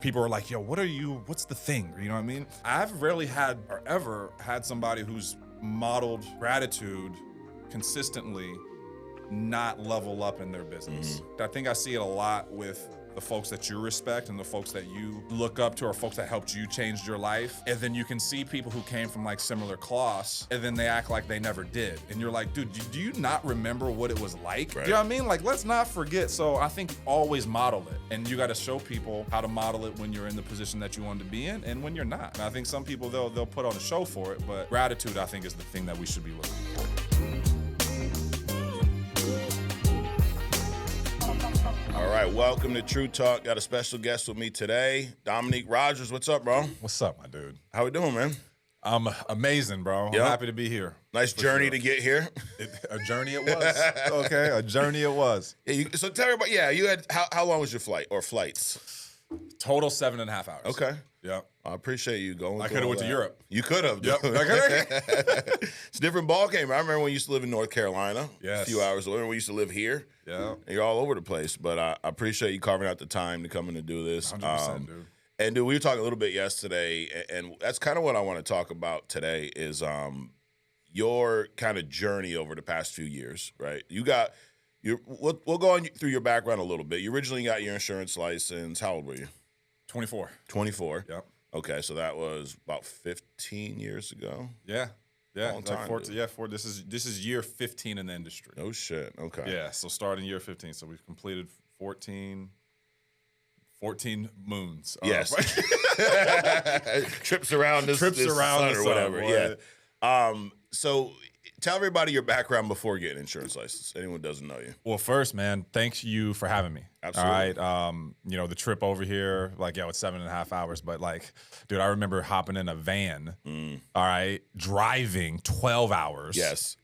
People are like, yo, what's the thing? You know what I mean? I've rarely had or ever had somebody who's modeled gratitude consistently not level up in their business. I think I see it a lot with the folks that you respect and the folks that you look up to, or folks that helped you change your life. And then you can see people who came from like similar cloths and then they act like they never did. And you're like, dude, do you not remember what it was like? Right. You know what I mean? Like, let's not forget. So I think always model it. And you got to show people how to model it when you're in the position that you want to be in and when you're not. And I think some people, they'll put on a show for it, but gratitude, I think, is the thing that we should be looking for. All right, welcome to True Talk. Got a special guest with me today, Domonique Rodgers. What's up, bro? What's up, my dude? How we doing, man? I'm amazing, bro. Yep. I'm happy to be here. Nice journey to get here. A journey it was. Okay, a journey it was. Yeah, so tell everybody, you had, how long was your flight or flights? Total 7.5 hours. Okay. Yeah. I appreciate you going. I could have went to Europe. You could have. Yep. It's a different ball game. I remember when we used to live in North Carolina. Yes. A few hours away. We used to live here. Yeah. And you're all over the place. But I appreciate you carving out the time to come in and do this. 100%, dude. And dude, we were talking a little bit yesterday, and that's kind of what I want to talk about today is your kind of journey over the past few years, right? We'll go on through your background a little bit. You originally got your insurance license. How old were you? 24. 24. Yep. Okay, so that was about 15 years ago. Yeah. Yeah. Long It's like time, 14, dude. yeah, this is year 15 in the industry. No shit. Okay. Yeah. So starting year 15. So we've completed 14 moons. Yes. Trips around this sun or whatever. Boy. Yeah. So tell everybody your background before getting an insurance license. Anyone doesn't know you. Well, first, man, thank you for having me. Absolutely. All right. The trip over here, like, it's 7.5 hours, but like, dude, I remember hopping in a van, all right, driving 12 hours. Yes.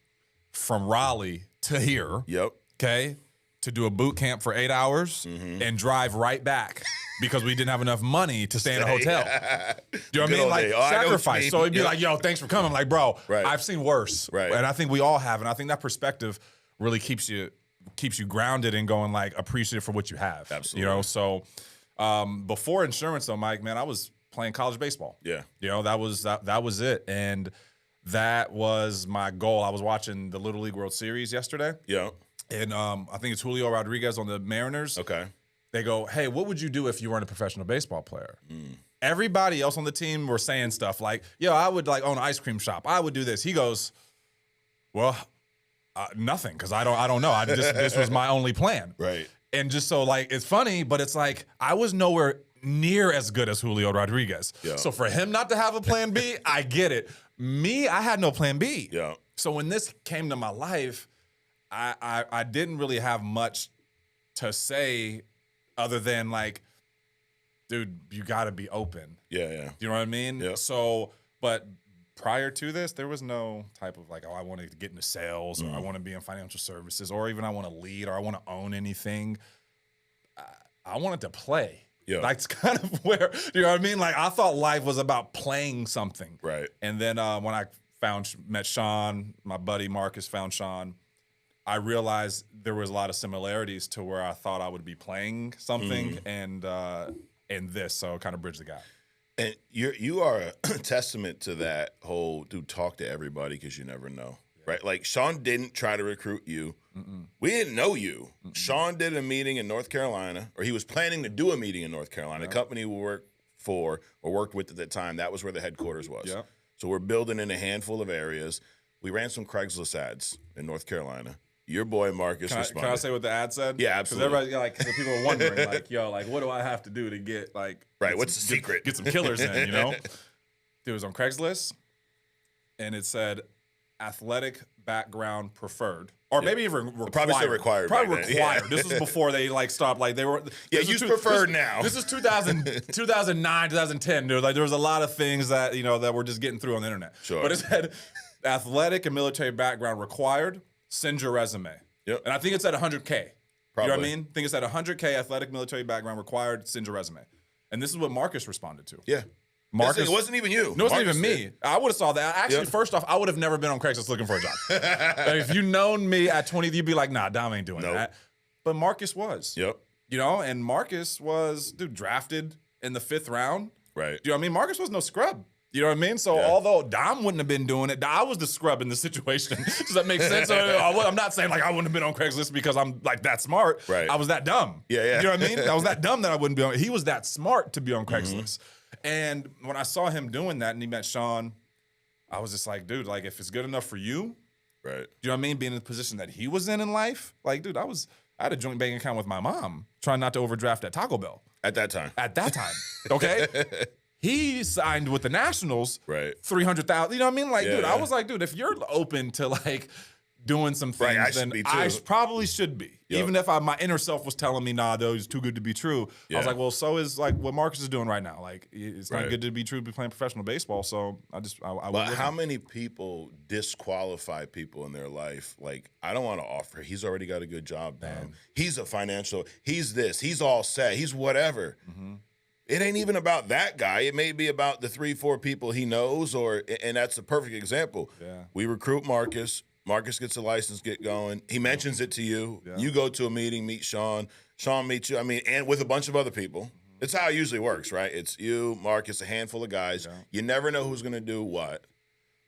From Raleigh to here. Yep. Okay. To do a boot camp for 8 hours and drive right back because we didn't have enough money to stay in a hotel. Do you know what I mean? Like, sacrifice. So it'd be like, yo, thanks for coming. I'm like, bro, Right. I've seen worse. Right. And I think we all have. And I think that perspective really keeps you grounded and going, like, appreciative for what you have. Absolutely. So before insurance though, Mike, man, I was playing college baseball. Yeah. That was it. And that was my goal. I was watching the Little League World Series yesterday. Yeah. And I think it's Julio Rodriguez on the Mariners. Okay. They go, hey, what would you do if you weren't a professional baseball player? Everybody else on the team were saying stuff like, yo, I would like own an ice cream shop. I would do this. He goes, well, nothing, because I don't know. This was my only plan. Right. And just so, like, it's funny, but it's like I was nowhere near as good as Julio Rodriguez. Yeah. So for him not to have a plan B, I get it. Me, I had no plan B. Yeah. So when this came to my life, I didn't really have much to say other than, like, dude, you got to be open. Yeah. Yeah. Do you know what I mean? Yeah. So, but prior to this, there was no type of like, oh, I want to get into sales or I want to be in financial services or even I want to lead or I want to own anything. I wanted to play. Yeah. That's kind of where, you know what I mean? Like, I thought life was about playing something. Right. And then when I met Sean, my buddy Marcus found Sean, I realized there was a lot of similarities to where I thought I would be playing something and this, so kind of bridge the gap. And you are a testament to that whole, dude, talk to everybody because you never know, right? Like, Sean didn't try to recruit you. We didn't know you. Sean did a meeting in North Carolina, or he was planning to do a meeting in North Carolina. A company we worked for or worked with at the time, that was where the headquarters was. Yeah. So we're building in a handful of areas. We ran some Craigslist ads in North Carolina. Your boy Marcus responded. Can I say what the ad said? Yeah, absolutely. Because everybody, like, 'cause people are wondering, like, yo, like, what do I have to do to get, like, Right, what's the secret? Get some killers in, you know? Dude, it was on Craigslist, and it said athletic background preferred. Or maybe even required. Probably still required. Probably back required. then. This was before they, like, stopped. Like, they were. Yeah, use preferred now. This is 2009, 2010, dude. Like, there was a lot of things that, that we're just getting through on the internet. Sure. But it said athletic and military background required. Send your resume. Yep. And I think it's at 100K. Probably. You know what I mean? I think it's at 100K, athletic military background required, send your resume. And this is what Marcus responded to. Yeah. Marcus, it wasn't even you. No, it wasn't Marcus even me. did. I would have saw that. Actually, first off, I would have never been on Craigslist looking for a job. Like, if you known me at 20, you'd be like, nah, Dom ain't doing that. But Marcus was. Yep. And Marcus was, dude, drafted in the 5th round. Right. You know what I mean? Marcus was no scrub. You know what I mean? So although Dom wouldn't have been doing it, I was the scrub in the situation. Does that make sense? I'm not saying like I wouldn't have been on Craigslist because I'm like that smart. Right. I was that dumb. Yeah. You know what I mean? I was that dumb that I wouldn't be on. He was that smart to be on Craigslist. And when I saw him doing that and he met Sean, I was just like, dude, like if it's good enough for you, Right. you know what I mean? Being in the position that he was in life, like, dude, I had a joint bank account with my mom, trying not to overdraft at Taco Bell. At that time. Okay? He signed with the Nationals, Right. 300,000. You know what I mean? Like, Yeah, dude, yeah. I was like, dude, if you're open to like doing some things, Right, I should then be too. I probably should be. Yep. Even if my inner self was telling me, nah, those too good to be true. I was Yeah. like, well, so is like what Marcus is doing right now. Like, it's not Right. good to be true to be playing professional baseball. So I But went with how him. many people disqualify people in their life? Like, I don't want to offer. He's already got a good job, man. He's a financial. He's this. He's all set. He's whatever. It ain't even about that guy. It may be about the 3-4 people he knows, and that's a perfect example. Yeah. We recruit Marcus. Marcus gets a license, get going. He mentions it to you. Yeah. You go to a meeting, meet Sean. Sean meets you. I mean, and with a bunch of other people. It's how it usually works, right? It's you, Marcus, a handful of guys. Yeah. You never know who's going to do what.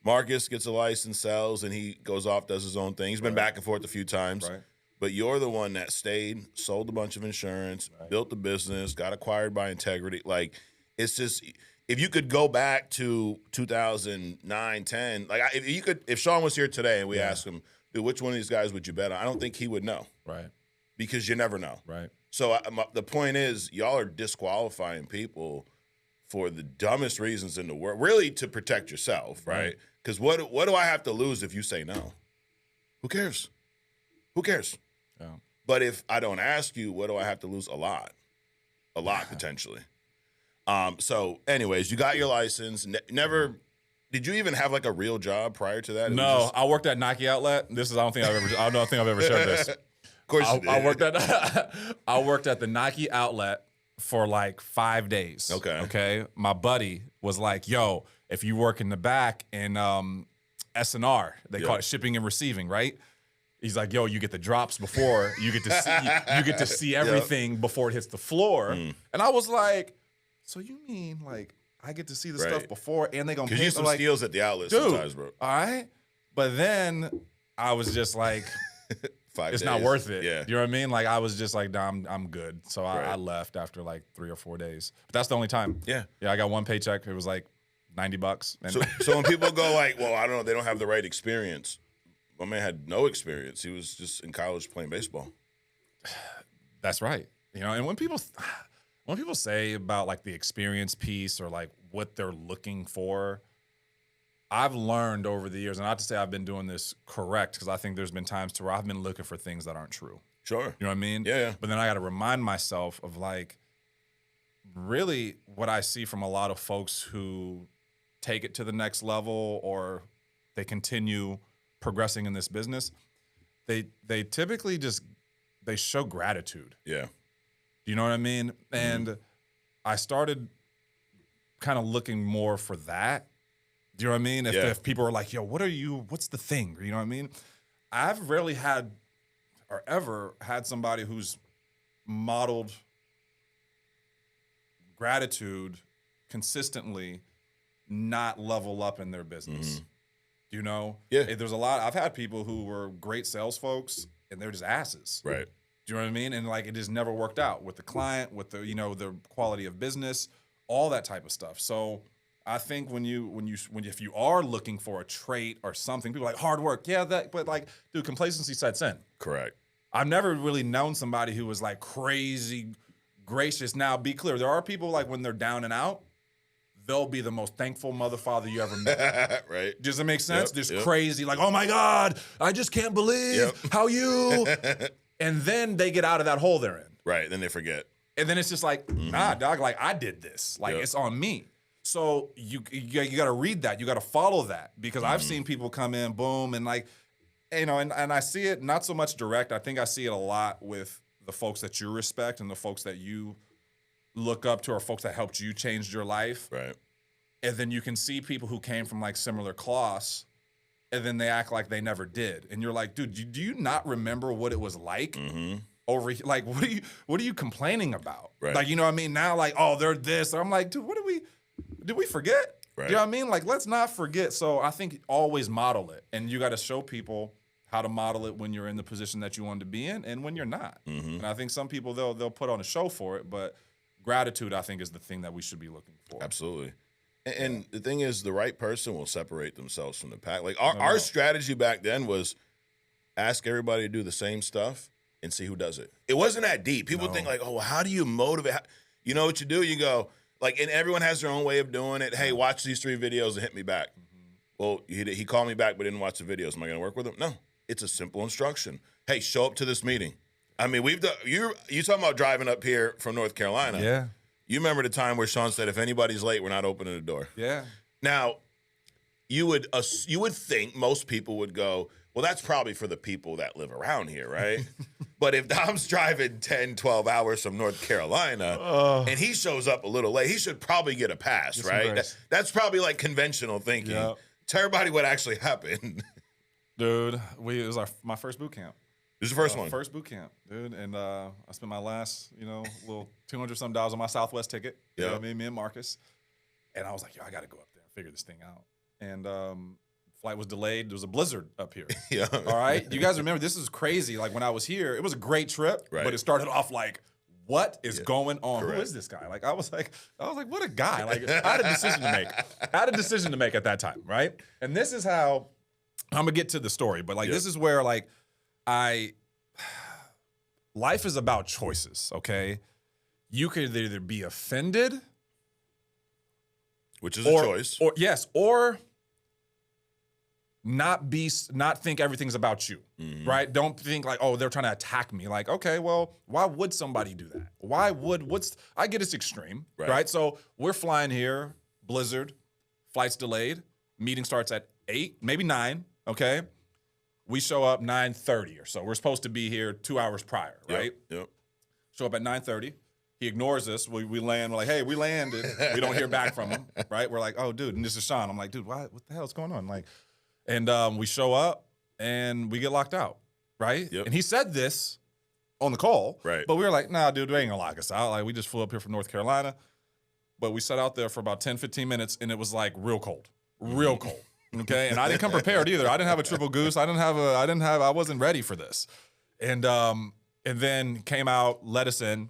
Marcus gets a license, sells, and he goes off, does his own thing. He's been back and forth a few times. Right. But you're the one that stayed, sold a bunch of insurance, built the business, got acquired by Integrity. Like, it's just, if you could go back to 2009, 10, like if Sean was here today and we asked him, dude, which one of these guys would you bet on? I don't think he would know Right. because you never know. Right. So the point is, y'all are disqualifying people for the dumbest reasons in the world, really to protect yourself, right? Because what do I have to lose if you say no? Who cares? Who cares? Yeah. But if I don't ask you, what do I have to lose? A lot potentially. So, anyways, you got your license. Never. Did you even have like a real job prior to that? It No, was I worked at Nike Outlet. I don't think I've ever shared this. of course you did. I worked at the Nike Outlet for like 5 days. Okay. My buddy was like, "Yo, if you work in the back in S&R, they call it shipping and receiving, right?" He's like, "Yo, you get the drops before you get to see everything before it hits the floor." And I was like, "So you mean like I get to see the stuff before and they gonna Because pay?" you some Like, steals at the outlet dude, sometimes, bro. all right. But then I was just like, 5 it's days. not worth it. Yeah. You know what I mean? Like I was just like, nah, I'm good. So I left after like 3 or 4 days. But that's the only time. Yeah. Yeah, I got one paycheck. It was like $90. And So when people go like, well, I don't know, they don't have the right experience. My man had no experience. He was just in college playing baseball. that's right. You know, and when people say about like the experience piece or like what they're looking for, I've learned over the years, and not to say I've been doing this correct, because I think there's been times to where I've been looking for things that aren't true. Sure. You know what I mean? Yeah. But then I got to remind myself of like really what I see from a lot of folks who take it to the next level or they continue progressing in this business. They typically they show gratitude. Yeah. Do you know what I mean? And I started kind of looking more for that. Do you know what I mean? If people are like, yo, what's the thing? You know what I mean? I've rarely had or ever had somebody who's modeled gratitude consistently not level up in their business. You know? Yeah. There's a lot. I've had people who were great sales folks and they're just asses. Right. Do you know what I mean? And like it just never worked out with the client, with the the quality of business, all that type of stuff. So I think if you are looking for a trait or something, people are like hard work, but like, dude, complacency sets in. Correct. I've never really known somebody who was like crazy gracious. Now, be clear, there are people like when they're down and out, they'll be the most thankful mother father you ever met. Right. Does that make sense? Yep, Just crazy, like, oh my God, I just can't believe how you. And then they get out of that hole they're in. Right. Then they forget. And then it's just like, nah, dog, like I did this. Like it's on me. So you got to read that. You got to follow that because I've seen people come in, boom, and like, and I see it not so much direct. I think I see it a lot with the folks that you respect and the folks that you look up to or folks that helped you change your life. Right. And then you can see people who came from like similar cloths and then they act like they never did. And you're like, dude, do you not remember what it was like over like what are you complaining about? Right. Like, you know what I mean? Now, like, oh, they're this. I'm like, dude, did we forget? Right. You know what I mean? Like, let's not forget. So I think always model it. And you got to show people how to model it when you're in the position that you want to be in and when you're not. And I think some people, they'll put on a show for it, but gratitude, I think, is the thing that we should be looking for. Absolutely. And the thing is, the right person will separate themselves from the pack. Like our strategy back then was ask everybody to do the same stuff and see who does it. It wasn't that deep. People think like, oh, well, how do you motivate? You know what you do? You go, like, and everyone has their own way of doing it. Hey, watch these 3 videos and hit me back. Well, he called me back but didn't watch the videos. Am I going to work with him? No. It's a simple instruction. Hey, show up to this meeting. I mean, we've done. You talking about driving up here from North Carolina? Yeah. You remember the time where Sean said, "If anybody's late, we're not opening the door." Yeah. Now, you would think most people would go, "Well, that's probably for the people that live around here, right?" But if Dom's driving 10, 12 hours from North Carolina and he shows up a little late, he should probably get a pass, right? That's probably like conventional thinking. Yep. Tell everybody what actually happened. Dude, it was my first boot camp. This is the first one. First boot camp, dude. And I spent my last, little $200-some on my Southwest ticket. You know what I mean? Me and Marcus. And I was like, yo, I got to go up there and figure this thing out. And flight was delayed. There was a blizzard up here. Yeah. All right? You guys remember, this is crazy. Like, when I was here, it was a great trip, but it started off like, what is going on? Correct. Who is this guy? Like, I was like, what a guy. Like, I had a decision to make. I had a decision to make at that time, right? And this is how, I'm going to get to the story, but like, this is where like, life is about choices, okay? You could either be offended, which is a choice, or not think everything's about you, right? Don't think like, oh, they're trying to attack me. Like, okay, well, why would somebody do that? I get it's extreme, right? So we're flying here, blizzard, flight's delayed, meeting starts at 8, maybe 9, okay? We show up 9:30 or so. We're supposed to be here 2 hours prior, right? Yep. Show up at 9:30. He ignores us. We land. We're like, hey, we landed. We don't hear back from him, right? We're like, oh, dude, and this is Sean. I'm like, dude, what the hell is going on? Like, and we show up and we get locked out, right? Yep. And he said this on the call, right? But we were like, nah, dude, they ain't gonna lock us out. Like, we just flew up here from North Carolina, but we sat out there for about 10, 15 minutes, and it was like real cold. Okay, and I didn't come prepared either. I didn't have a triple goose. I wasn't ready for this. And then came out, let us in.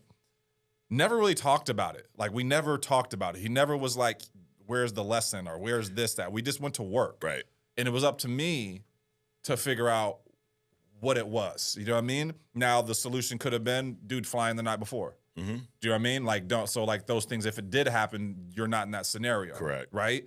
Never really talked about it. Like, we never talked about it. He never was like, where's the lesson or where's this, that. We just went to work. Right. And it was up to me to figure out what it was. You know what I mean? Now, the solution could have been, dude, flying the night before. Do you know what I mean? Like, like those things, if it did happen, you're not in that scenario. Correct. Right?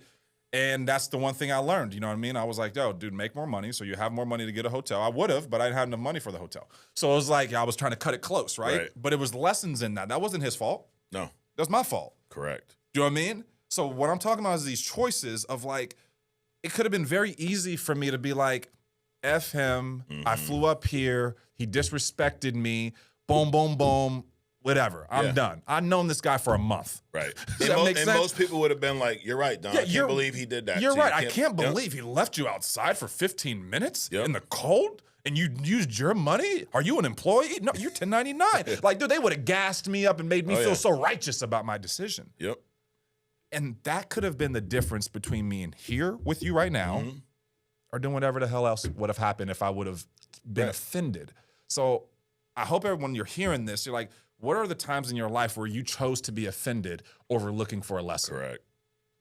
And that's the one thing I learned, you know what I mean? I was like, yo, dude, make more money so you have more money to get a hotel. I would have, but I didn't have enough money for the hotel. So it was like, I was trying to cut it close, right? But it was lessons in that. That wasn't his fault. No. That was my fault. Correct. Do you know what I mean? So what I'm talking about is these choices of like, it could have been very easy for me to be like, F him, I flew up here, he disrespected me, boom, boom, boom. Whatever, I'm done. I've known this guy for a month. Right. Does that make sense? Most people would have been like, you're right, Don. I can't believe he did that. You're right. I can't believe he left you outside for 15 minutes in the cold and you used your money? Are you an employee? No, you're 1099. Like, dude, they would have gassed me up and made me feel so righteous about my decision. Yep. And that could have been the difference between me and here with you right now or doing whatever the hell else would have happened if I would have been offended. So I hope everyone, you're hearing this, you're like, what are the times in your life where you chose to be offended over looking for a lesson? Correct.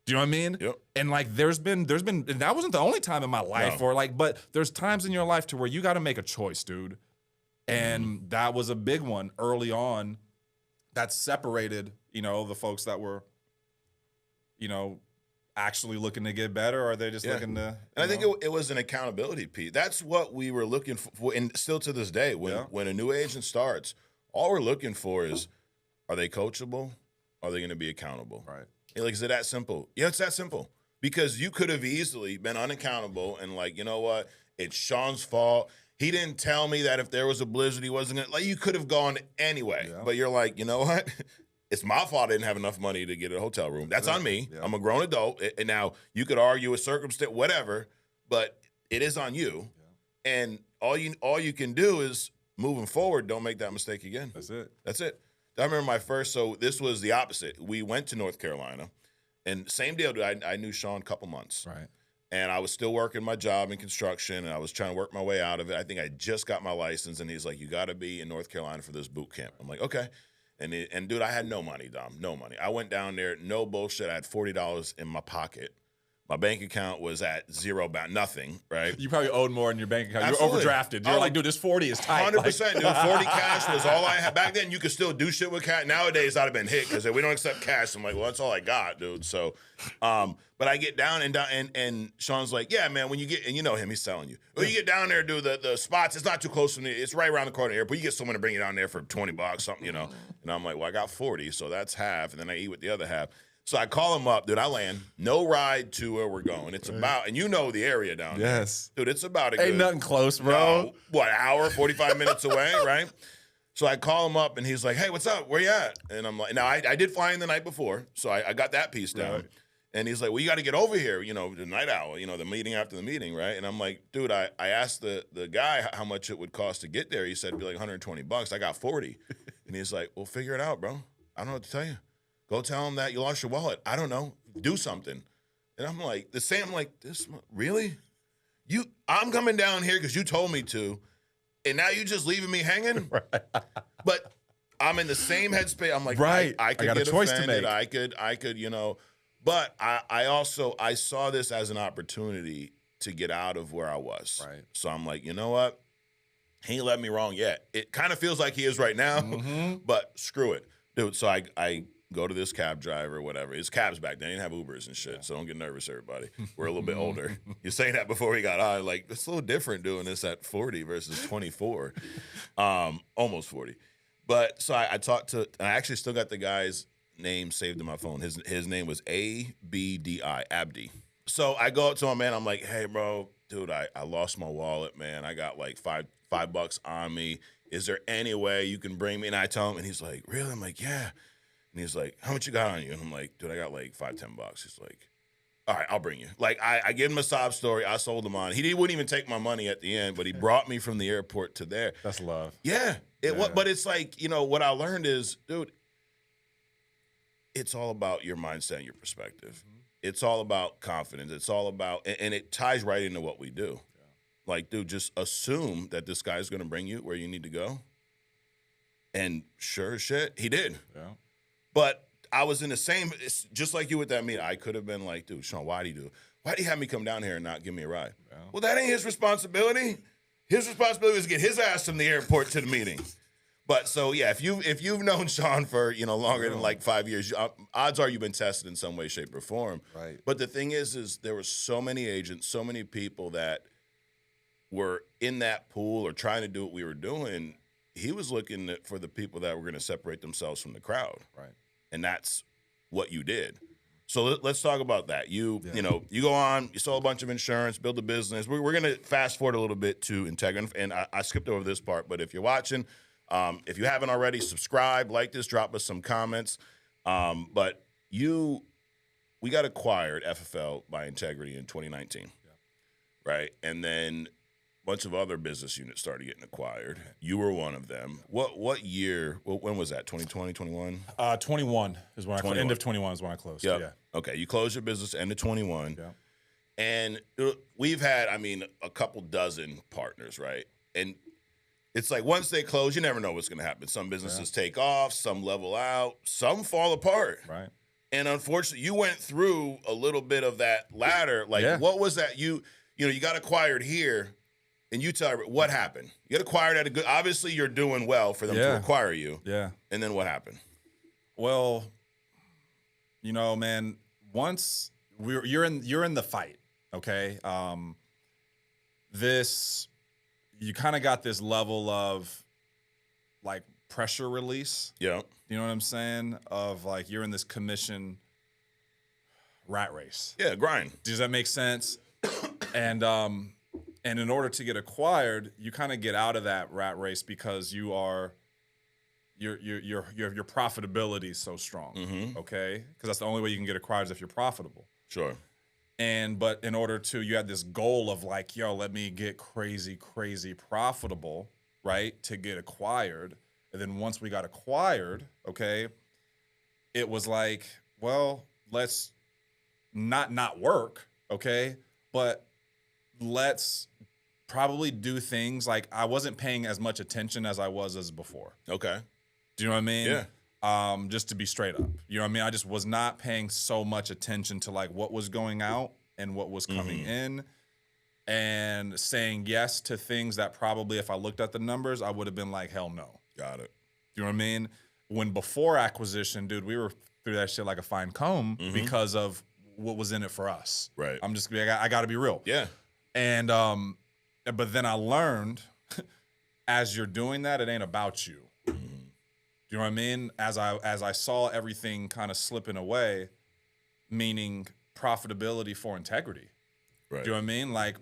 Do you know what I mean? Yep. And like, there's been, and that wasn't the only time in my life, or like, but there's times in your life to where you got to make a choice, dude. And that was a big one early on that separated, the folks that were, actually looking to get better, or they're just looking to. And I think it was an accountability piece. That's what we were looking for, and still to this day, when a new agent starts, all we're looking for is, are they coachable? Are they going to be accountable? Right. Like, is it that simple? Yeah, it's that simple. Because you could have easily been unaccountable and like, you know what? It's Sean's fault. He didn't tell me that if there was a blizzard, he wasn't going to. Like, you could have gone anyway. Yeah. But you're like, you know what? It's my fault I didn't have enough money to get a hotel room. That's on me. Yeah. I'm a grown adult. And now you could argue a circumstance, whatever, but it is on you. Yeah. And all you can do is moving forward, don't make that mistake again. That's it. That's it. I remember my first, so this was the opposite. We went to North Carolina, and same deal, dude. I knew Sean a couple months. Right. And I was still working my job in construction, and I was trying to work my way out of it. I think I just got my license, and he's like, you got to be in North Carolina for this boot camp. I'm like, okay. And dude, I had no money, Dom, no money. I went down there, no bullshit. I had $40 in my pocket. My bank account was at zero, nothing, right? You probably owed more in your bank account. Absolutely. You were overdrafted. You're like, dude, this 40 is tight. 100%, dude. 40 cash was all I had. Back then, you could still do shit with cash. Nowadays, I'd have been hit because we don't accept cash. I'm like, well, that's all I got, dude. So, but I get down and Sean's like, yeah, man, when you get, and you know him, he's telling you. When you get down there, dude, the spots, it's not too close to me. It's right around the corner here, but you get someone to bring you down there for $20, something, you know. And I'm like, well, I got 40, so that's half, and then I eat with the other half. So I call him up, dude. I land, no ride to where we're going. It's about, and you know the area down there. Yes. Dude, it's about a Ain't good, nothing close, bro. no, what, hour, 45 minutes away, right? So I call him up, and he's like, hey, what's up? Where you at? And I'm like, now I did fly in the night before, so I got that piece down. Right. And he's like, well, you got to get over here, you know, the night owl, you know, the meeting after the meeting, right? And I'm like, dude, I asked the guy how much it would cost to get there. He said it'd be like $120. I got 40. And he's like, well, figure it out, bro. I don't know what to tell you. Go tell him that you lost your wallet. I don't know. Do something. And I'm like, this, really? I'm coming down here because you told me to, and now you just leaving me hanging? Right. But I'm in the same headspace. I'm like, right. I could got get a choice offended. to make. I could, you know. But I saw this as an opportunity to get out of where I was. Right. So I'm like, you know what? He ain't let me wrong yet. It kind of feels like he is right now, but screw it. Dude, so I go to this cab driver, whatever. It's cabs back then. They didn't have Ubers and shit, so don't get nervous, everybody. We're a little bit older. You're saying that before we got on. Like, it's a little different doing this at 40 versus 24. Almost 40. But so I talked to, and I actually still got the guy's name saved in my phone. His name was ABDI, Abdi. So I go up to him, man. I'm like, hey, bro, dude, I lost my wallet, man. I got like $5 on me. Is there any way you can bring me? And I tell him, and he's like, really? I'm like, yeah. And he's like, how much you got on you? And I'm like, dude, I got like $5-10. He's like, all right, I'll bring you. Like, I gave him a sob story. I sold him on. He wouldn't even take my money at the end, but he brought me from the airport to there. That's love. Yeah. But it's like, you know, what I learned is, dude, it's all about your mindset and your perspective. It's all about confidence. It's all about, and it ties right into what we do. Yeah. Like, dude, just assume that this guy's going to bring you where you need to go. And sure as shit, he did. Yeah. But I was in the same, just like you with that meeting. I could have been like, dude, Sean, why'd he have me come down here and not give me a ride? Yeah. Well, that ain't his responsibility. His responsibility is to get his ass from the airport to the meeting. But so, yeah, if you've known Sean for, you know, longer than like 5 years, odds are you've been tested in some way, shape, or form. Right. But the thing is there were so many agents, so many people that were in that pool or trying to do what we were doing. He was looking for the people that were going to separate themselves from the crowd. Right. And that's what you did. So let's talk about that. You know, you go on, you sold a bunch of insurance, build a business. We're going to fast forward a little bit to Integra. And I skipped over this part, but if you're watching, if you haven't already, subscribe, like this, drop us some comments. But we got acquired, FFL, by Integrity in 2019, right? And then a bunch of other business units started getting acquired. You were one of them. What year? When was that? 2020, 21? 21 is when I closed. End of 21 is when I closed. Yep. Yeah. Okay, you closed your business end of 21. Yeah. And we've had, a couple dozen partners, right? And it's like once they close, you never know what's going to happen. Some businesses take off, some level out, some fall apart. Right. And unfortunately, you went through a little bit of that ladder. Like, what was that? You got acquired here, and you tell me what happened. You got acquired at a good. Obviously, you're doing well for them to acquire you. Yeah. And then what happened? Well, you know, man. Once you're in the fight, okay. You kind of got this level of like pressure release. Yeah. You know what I'm saying? Of like you're in this commission rat race. Yeah, grind. Does that make sense? And in order to get acquired, you kind of get out of that rat race because your profitability is so strong. Mm-hmm. Okay? Because that's the only way you can get acquired is if you're profitable. Sure. But in order to, you had this goal of like, yo, let me get crazy profitable. right, to get acquired. And then once we got acquired, okay, it was like, well, let's not work, okay, but let's probably do things like I wasn't paying as much attention as I was as before. Okay. Do you know what I mean? Yeah. Just to be straight up. You know what I mean? I just was not paying so much attention to like what was going out and what was coming in, and saying yes to things that probably if I looked at the numbers, I would have been like, hell no. Got it. Do you know what I mean? When before acquisition, dude, we were through that shit like a fine comb because of what was in it for us. Right. I got to be real. Yeah. And but then I learned as you're doing that, it ain't about you. Do you know what I mean? As I saw everything kind of slipping away, meaning profitability for integrity. Right. Do you know what I mean? Like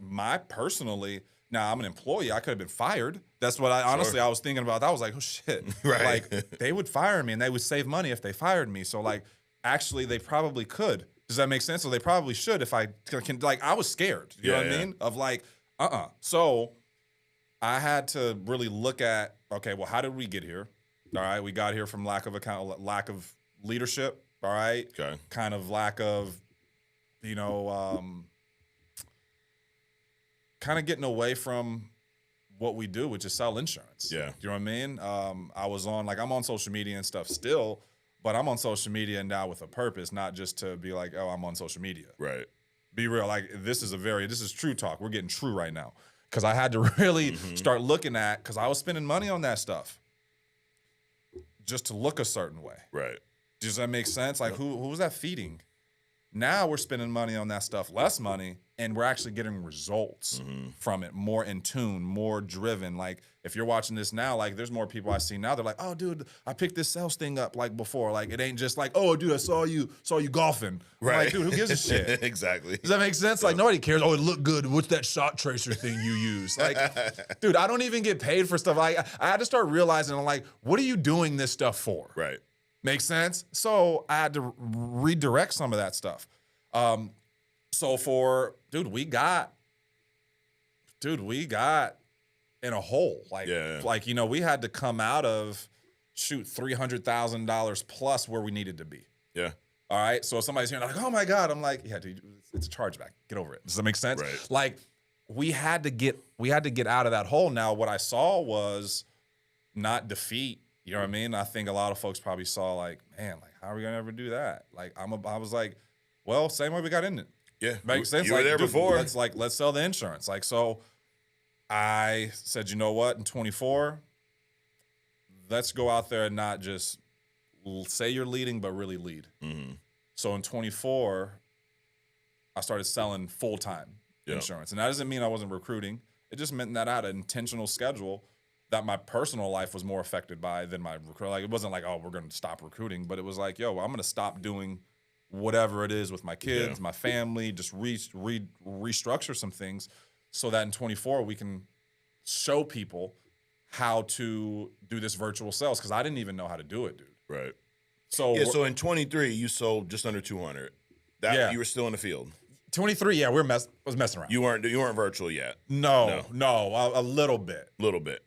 personally, now I'm an employee. I could have been fired. That's what I was thinking about. I was like, oh shit. Right. Like they would fire me and they would save money if they fired me. So like, actually they probably could. Does that make sense? So they probably should if I can, like, I was scared. You know what I mean? Of like, So I had to really look at, okay, well, how did we get here? All right. We got here from lack of leadership. All right. Okay. Kind of lack of, kind of getting away from what we do, which is sell insurance. Yeah. Do you know what I mean? I'm on social media and stuff still, but I'm on social media now with a purpose, not just to be like, oh, I'm on social media. Right. Be real. Like this is true talk. We're getting true right now. Cause I had to really start looking at, cause I was spending money on that stuff just to look a certain way. Right. Does that make sense? Like who was that feeding? Now we're spending money on that stuff, less money, and we're actually getting results from it, more in tune, more driven. Like if you're watching this now, like there's more people I see now. They're like, oh, dude, I picked this sales thing up like before. Like it ain't just like, oh, dude, I saw you golfing. Right. I'm like, dude, who gives a shit? Exactly. Does that make sense? Like nobody cares. Oh, it looked good. What's that shot tracer thing you use? Like, dude, I don't even get paid for stuff. Like I had to start realizing, I'm like, what are you doing this stuff for? Right. Make sense? So I had to redirect some of that stuff. We got in a hole. We had to come out of $300,000 plus where we needed to be. Yeah. All right. So if somebody's here like, oh my God, I'm like, yeah, dude, it's a chargeback. Get over it. Does that make sense? Right. Like we had to get out of that hole. Now what I saw was not defeat. You know what I mean? I think a lot of folks probably saw like, man, like how are we gonna ever do that? Like I was like, well, same way we got in it. Yeah. Makes sense. You were like, there dude, before. Let's sell the insurance. Like, so I said, you know what? In 24, let's go out there and not just say you're leading, but really lead. So in 24, I started selling full-time insurance. And that doesn't mean I wasn't recruiting. It just meant that I had an intentional schedule that my personal life was more affected by than my recruiting. Like, it wasn't like, oh, we're going to stop recruiting, but it was like, yo, I'm going to stop doing whatever it is with my kids, my family, just restructure some things so that in 24 we can show people how to do this virtual sales, because I didn't even know how to do it, dude. Right. So so in 23 you sold just under 200. You were still in the field. 23, yeah, was messing around. You weren't virtual yet. No, a little bit. Little bit.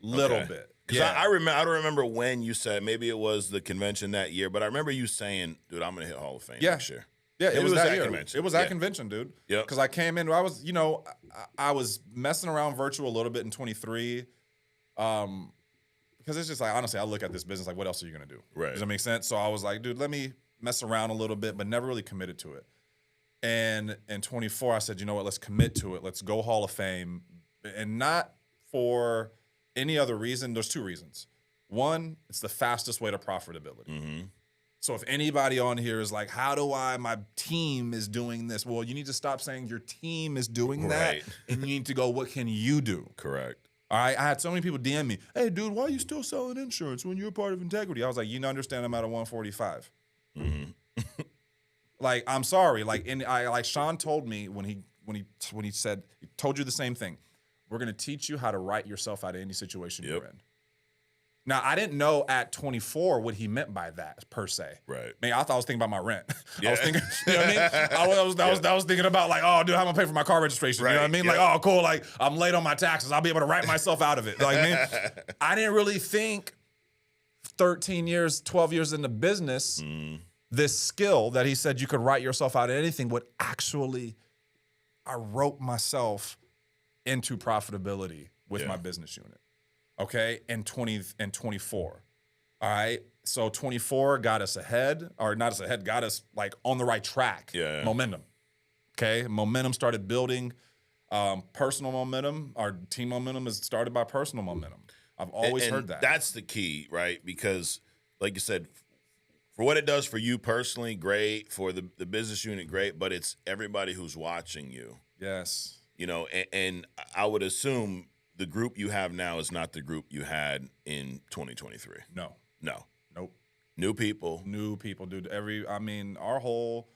Because I don't remember when you said, maybe it was the convention that year, but I remember you saying, dude, I'm going to hit Hall of Fame next year. Yeah, it was that year. Convention. It was that convention, dude. Yeah. Because I came in, I was messing around virtual a little bit in 23. Because it's just like, honestly, I look at this business like, what else are you going to do? Right. Does that make sense? So I was like, dude, let me mess around a little bit, but never really committed to it. And in 24, I said, you know what, let's commit to it. Let's go Hall of Fame. And not for any other reason. There's two reasons. One, it's the fastest way to profitability. So if anybody on here is like, my team is doing this? Well, you need to stop saying your team is doing that. And you need to go, what can you do? Correct. All right. I had so many people DM me, hey, dude, why are you still selling insurance when you're a part of integrity? I was like, you understand I'm at a 145. Like, I'm sorry. Like, Sean told me when he said, he told you the same thing. We're going to teach you how to write yourself out of any situation you're in. Now, I didn't know at 24 what he meant by that per se. Right. Man, I thought I was thinking about my rent. Yeah. I was thinking, you know what I mean? I was thinking about like, oh, dude, how am I paying for my car registration? Right. You know what I mean? Yeah. Like, oh, cool. Like, I'm late on my taxes. I'll be able to write myself out of it. Like, man, I didn't really think 13 years, 12 years in the business, this skill that he said you could write yourself out of anything would actually, I wrote myself into profitability with my business unit. Okay, and 24. All right, so 24 got us ahead, or not us ahead, got us like on the right track. Yeah. Momentum. Okay, momentum started building. Personal momentum, our team momentum is started by personal momentum. I've always heard that. That's the key, right? Because, like you said, for what it does for you personally, great. For the business unit, great. But it's everybody who's watching you. Yes. You know, and I would assume the group you have now is not the group you had in 2023. No. Nope. New people, dude. Our whole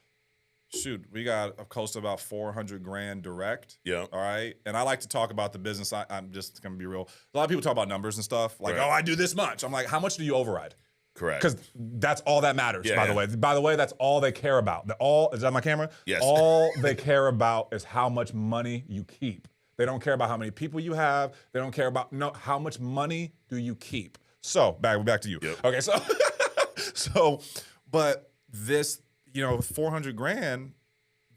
we got close to about $400,000 direct. Yeah. All right. And I like to talk about the business. I'm just gonna be real. A lot of people talk about numbers and stuff. Like, Right. oh, I do this much. I'm like, how much do you override? correct? Because that's all that matters. Yeah, by the way. By the way, that's all they care about. Is that my camera? Yes. All they care about is how much money you keep. They don't care about how many people you have. They don't care about how much money do you keep. So back to you. Yep. Okay, but this, $400,000,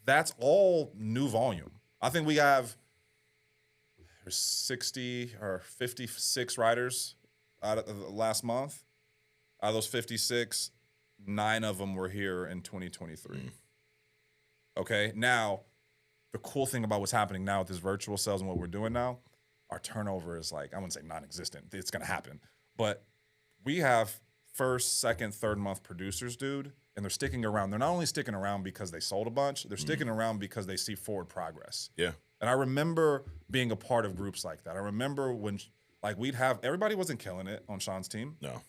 that's all new volume. I think we have 60 or 56 riders out of the last month. Out of those 56, 9 of them were here in 2023. Okay, now the cool thing about what's happening now with this virtual sales and what we're doing now, our turnover is like, I wouldn't say non-existent. It's going to happen. But we have first, second, third month producers, dude, and they're sticking around. They're not only sticking around because they sold a bunch, they're sticking around because they see forward progress. Yeah. And I remember being a part of groups like that. I remember when, everybody wasn't killing it on Sean's team. No.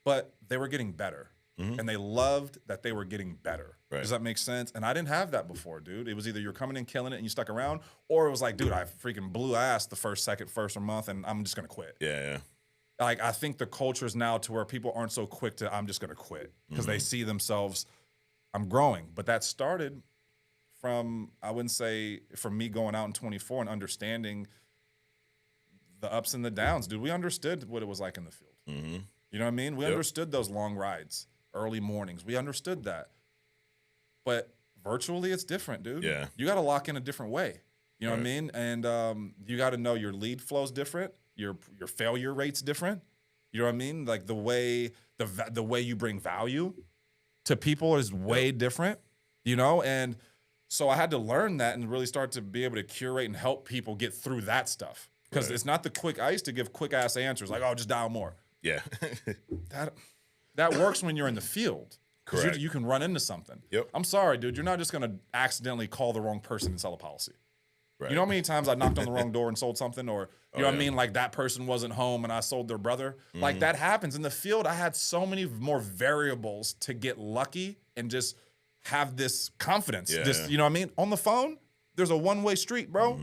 But they were getting better. And they loved that they were getting better. Right. Does that make sense? And I didn't have that before, dude. It was either you're coming in killing it and you stuck around, or it was like, dude, I freaking blew ass the first, second, first or month, and I'm just gonna quit. Yeah. Like, I think the culture is now to where people aren't so quick to, I'm just gonna quit, because they see themselves, I'm growing. But that started from, I wouldn't say from me going out in 24 and understanding the ups and the downs, dude. We understood what it was like in the field. Mm-hmm. You know what I mean? We understood those long rides, early mornings. We understood that. But virtually, it's different, dude. Yeah. You got to lock in a different way. You know what I mean? And you got to know your lead flow's different. Your failure rate's different. You know what I mean? Like the way you bring value to people is way different. And so I had to learn that and really start to be able to curate and help people get through that stuff. Because it's not I used to give quick ass answers like, oh, just dial more. Yeah. That works when you're in the field. Correct. You can run into something. Yep. I'm sorry, dude. You're not just going to accidentally call the wrong person and sell a policy. Right. You know how many times I knocked on the wrong door and sold something? Or, you know what I mean? Like that person wasn't home and I sold their brother. Like that happens. In the field, I had so many more variables to get lucky and just have this confidence. Yeah. You know what I mean? On the phone, there's a one-way street, bro.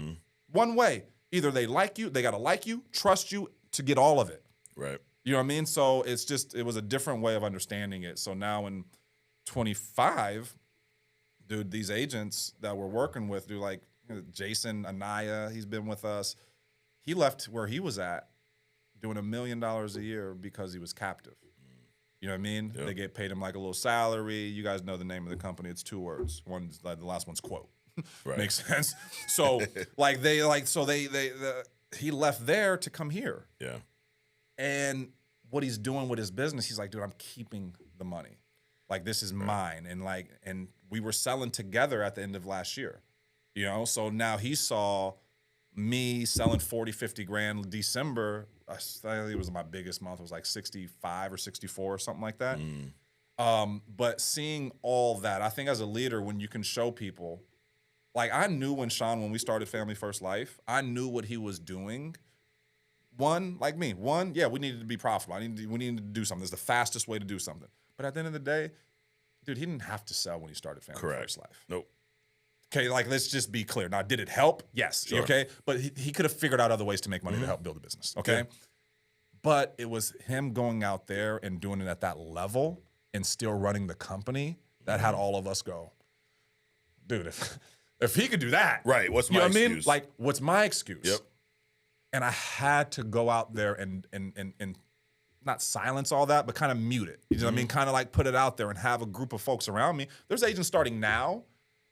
One way. Either they like you, they got to like you, trust you to get all of it. Right. You know what I mean? So it was a different way of understanding it. So now in 25, dude, these agents that we're working with, dude, like Jason Anaya, he's been with us. He left where he was at doing $1 million a year because he was captive. You know what I mean? Yep. They get paid him like a little salary. You guys know the name of the company. It's 2 words. One's like the last one's quote. Right. Makes sense. So he left there to come here. Yeah. And what he's doing with his business, he's like, dude, I'm keeping the money. Like, this is mine. And we were selling together at the end of last year, So now he saw me selling 40, 50 grand December. I think it was my biggest month. It was like 65 or 64 or something like that. But seeing all that, I think as a leader, when you can show people, like I knew when we started Family First Life, I knew what he was doing. We needed to be profitable. We needed to do something. It's the fastest way to do something. But at the end of the day, dude, he didn't have to sell when he started Family First Life. Nope. Okay, like let's just be clear. Now, did it help? Yes. Sure. Okay, but he could have figured out other ways to make money to help build a business. Okay, But it was him going out there and doing it at that level and still running the company that had all of us go, dude, if he could do that, Right. What's you my know what I mean? excuse? Like, what's my excuse? Yep. And I had to go out there and not silence all that, but kind of mute it. You know what I mean? Kind of like put it out there and have a group of folks around me. There's agents starting now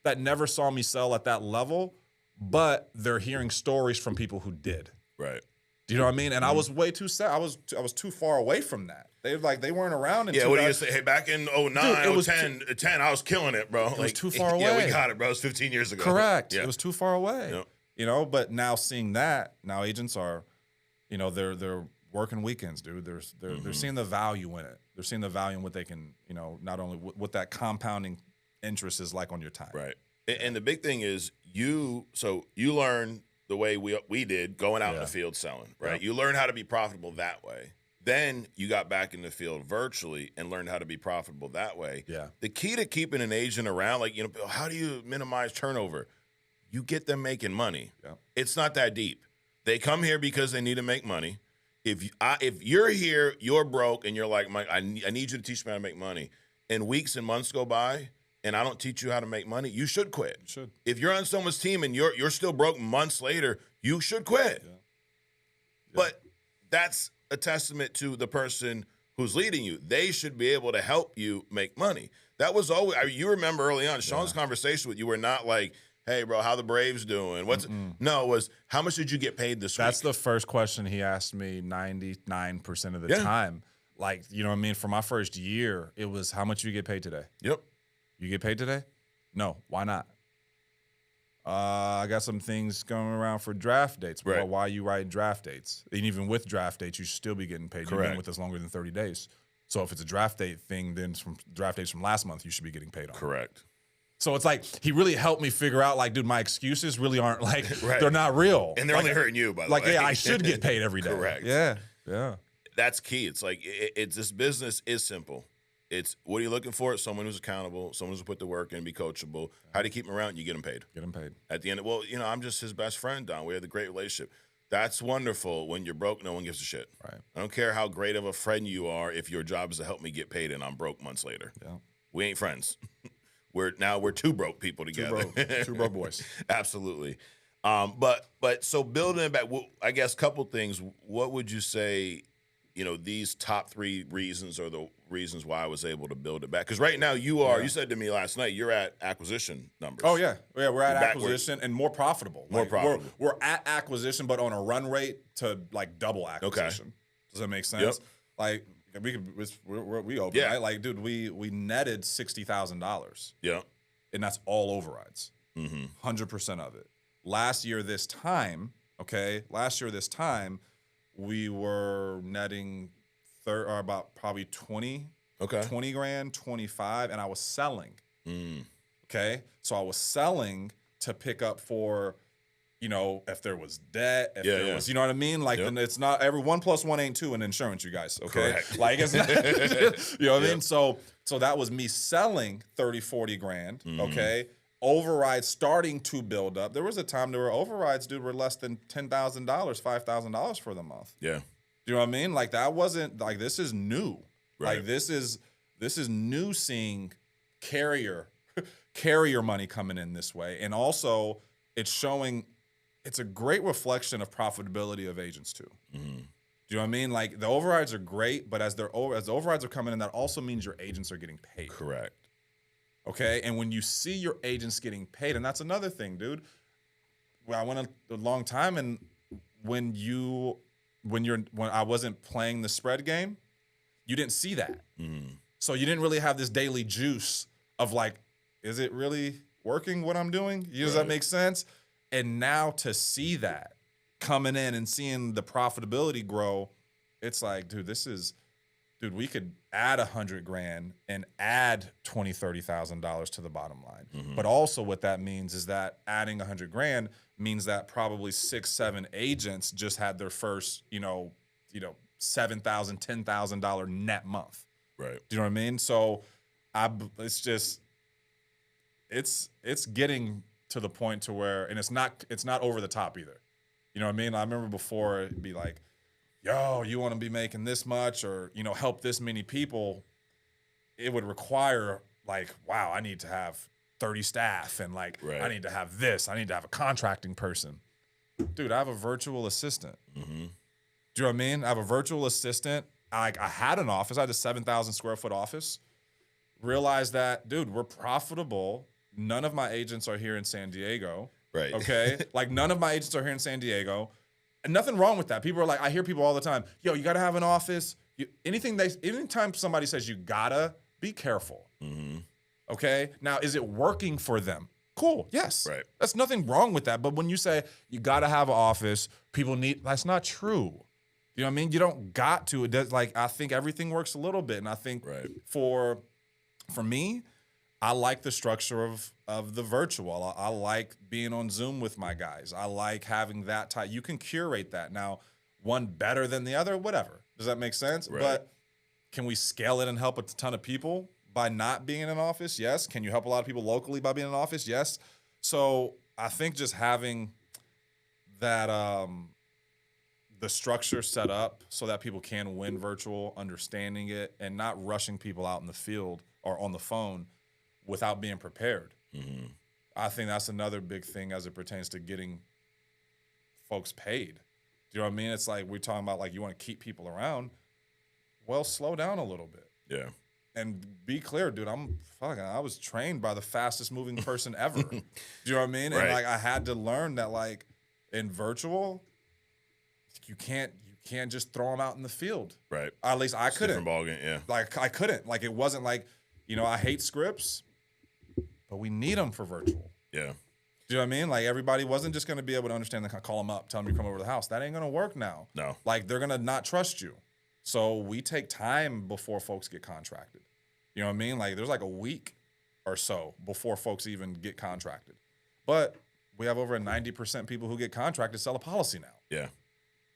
that never saw me sell at that level, but they're hearing stories from people who did. Right. Do you know what I mean? And I was way too sad. I was too far away from that. They weren't around. Yeah, what do you say? Hey, back in 09, Dude, 10, I was killing it, bro. It was too far Yeah, away. we got it, bro. It was 15 years ago. Correct. Yeah. It was too far away. Yep. You know, but now seeing that, now agents are, you know, they're working weekends, dude. They're seeing the value in it. They're seeing the value in what they can, you know, not only what that compounding interest is like on your time. Right. And the big thing is you learn the way we did going out in the field selling, right? Yep. You learn how to be profitable that way. Then you got back in the field virtually and learned how to be profitable that way. Yeah. The key to keeping an agent around, like, you know, how do you minimize turnover? You get them making money. Yeah. It's not that deep. They come here because they need to make money. If you're here, you're broke, and you're like, Mike, I need you to teach me how to make money. And weeks and months go by, and I don't teach you how to make money, you should quit. You should. If you're on someone's team and you're still broke months later, you should quit. Yeah. But that's a testament to the person who's leading you. They should be able to help you make money. That was always, you remember early on, Sean's conversation with you were not like, hey, bro, how the Braves doing? No, it was, how much did you get paid this week? That's the first question he asked me 99% of the time. Like, you know what I mean? For my first year, it was, how much you get paid today? Yep. You get paid today? No. Why not? I got some things going around for draft dates. But Right. why are you writing draft dates? And even with draft dates, you should still be getting paid. You've Correct. been with us longer than 30 days. So if it's a draft date thing, then from draft dates from last month, you should be getting paid on. Correct. So it's like he really helped me figure out, like, dude, my excuses really aren't like Right. they're not real. And they're like, only hurting you, by the like, way. yeah, I should get paid every day. Correct. Yeah. Yeah. That's key. It's like, it's this business is simple. It's, what are you looking for? Someone who's accountable, someone who's put the work in, be coachable. How do you keep them around? You get them paid. Get them paid. At the end, well, you know, I'm just his best friend, Don. We have a great relationship. That's wonderful. When you're broke, no one gives a shit. Right. I don't care how great of a friend you are if your job is to help me get paid and I'm broke months later. Yeah. We ain't friends. We're two broke people together. Two broke boys. Absolutely. But so building it back, I guess a couple things. What would you say, you know, these top 3 reasons are the reasons why I was able to build it back? Because right now you said to me last night, you're at acquisition numbers. Oh, yeah. Yeah, we're at Backwards. acquisition and more profitable. More Like, profitable. We're at acquisition, but on a run rate to, like, double acquisition. Does that make sense? Yep. Like, we open, Yeah. right? Like, dude, we netted $60,000. Yeah. And that's all overrides. 100% of it. Last year this time, we were netting about probably 20 grand, 25, and I was selling. Okay? So I was selling to pick up for, you know, if there was debt, if there was, you know what I mean? Like, and it's not, every 1 + 1 ain't 2 in insurance, you guys, okay? Correct. Like, it's not, you know what I mean? So that was me selling 30, 40 grand, okay? Overrides starting to build up. There was a time there were overrides, dude, were less than $10,000, $5,000 for the month. Yeah. You know what I mean? Like, that wasn't, like, this is new. Right. Like, this is new, seeing carrier money coming in this way. And also, it's showing, it's a great reflection of profitability of agents too. Do you know what I mean? Like, the overrides are great, but as the overrides are coming in, that also means your agents are getting paid. Correct. Okay? And when you see your agents getting paid, and that's another thing, dude. Well, I went a long time, and when I wasn't playing the spread game, you didn't see that. So you didn't really have this daily juice of, like, is it really working what I'm doing? Does that make sense? And now to see that coming in and seeing the profitability grow, it's like, dude, we could add 100 grand and add $20,000-$30,000 to the bottom line. But also what that means is that adding 100 grand means that probably 6-7 agents just had their first, $7,000, $10,000 net month. Right. Do you know what I mean? So it's getting to the point to where, and it's not over the top either. You know what I mean? I remember before it'd be like, yo, you want to be making this much or, help this many people, it would require like, wow, I need to have 30 staff and like, I need to have this. I need to have a contracting person. Dude, I have a virtual assistant. Mm-hmm. Do you know what I mean? I have a virtual assistant. I had an office. I had a 7,000 square foot office. Realized that, dude, we're profitable. None of my agents are here in San Diego. Right. Okay? Like, none of my agents are here in San Diego. And nothing wrong with that. People are like, I hear people all the time, yo, you got to have an office. Anytime somebody says you gotta, be careful. Mm-hmm. Okay? Now, is it working for them? Cool. Yes. Right. That's nothing wrong with that. But when you say you got to have an office, that's not true. You know what I mean? You don't got to. It does, I think everything works a little bit. And I think for me, I like the structure of the virtual. I like being on Zoom with my guys. I like having that type. You can curate that. Now, one better than the other, whatever. Does that make sense? Right. But can we scale it and help a ton of people by not being in an office? Yes. Can you help a lot of people locally by being in an office? Yes. So I think just having that the structure set up so that people can win virtual, understanding it, and not rushing people out in the field or on the phone without being prepared. Mm-hmm. I think that's another big thing as it pertains to getting folks paid. Do you know what I mean? It's like we're talking about like you want to keep people around. Well, slow down a little bit. Yeah. And be clear, dude, I was trained by the fastest moving person ever. Do you know what I mean? Right. And like I had to learn that like in virtual, you can't just throw them out in the field. Right. At least I couldn't. Different ballgame, yeah. Like I couldn't. Like it wasn't like, I hate scripts, but we need them for virtual. Yeah. Do you know what I mean? Like everybody wasn't just going to be able to understand call them up, tell them you come over to the house. That ain't going to work now. No. Like they're going to not trust you. So we take time before folks get contracted. You know what I mean? Like there's like a week or so before folks even get contracted. But we have over 90% people who get contracted sell a policy now. Yeah.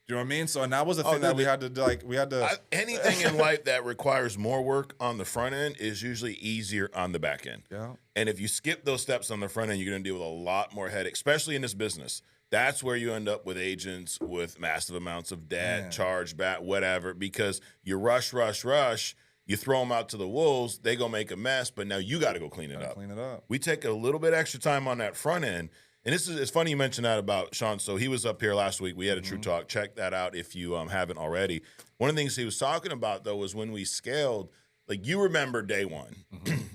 Do you know what I mean? So and that was a thing that we had to anything in life that requires more work on the front end is usually easier on the back end. Yeah. And if you skip those steps on the front end, you're going to deal with a lot more headache, especially in this business. That's where you end up with agents with massive amounts of debt, chargeback, whatever, because you rush, you throw them out to the wolves, they go make a mess, but now you got to go clean it up. We take a little bit extra time on that front end. And it's funny you mentioned that about Sean. So he was up here last week. We had a True Talk. Check that out if you haven't already. One of the things he was talking about, though, was when we scaled, like you remember day one,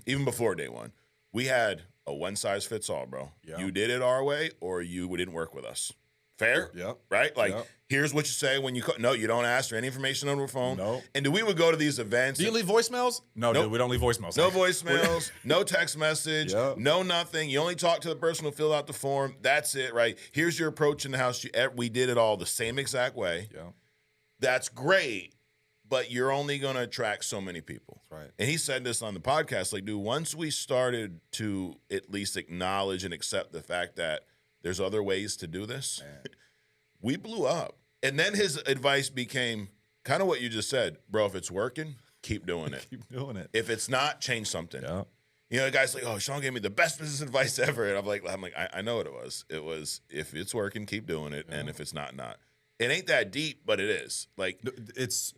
even before day one, we had a one-size-fits-all, bro. Yeah. You did it our way or you didn't work with us. Fair? Yep. Right? Like, here's what you say when you no, you don't ask for any information on the phone. No. And we would go to these events. Do you leave voicemails? No, dude, we don't leave voicemails. No voicemails, no text message, no nothing. You only talk to the person who filled out the form. That's it, right? Here's your approach in the house. We did it all the same exact way. Yeah. That's great, but you're only going to attract so many people. That's right. And he said this on the podcast, like, dude, once we started to at least acknowledge and accept the fact that there's other ways to do this, we blew up. And then his advice became kind of what you just said, bro. If it's working, keep doing it. Keep doing it. If it's not, change something. Yeah. The guy's like, oh, Sean gave me the best business advice ever. And I'm like, I know what it was. It was, if it's working, keep doing it. Yeah. And if it's not. It ain't that deep, but it is. Like it's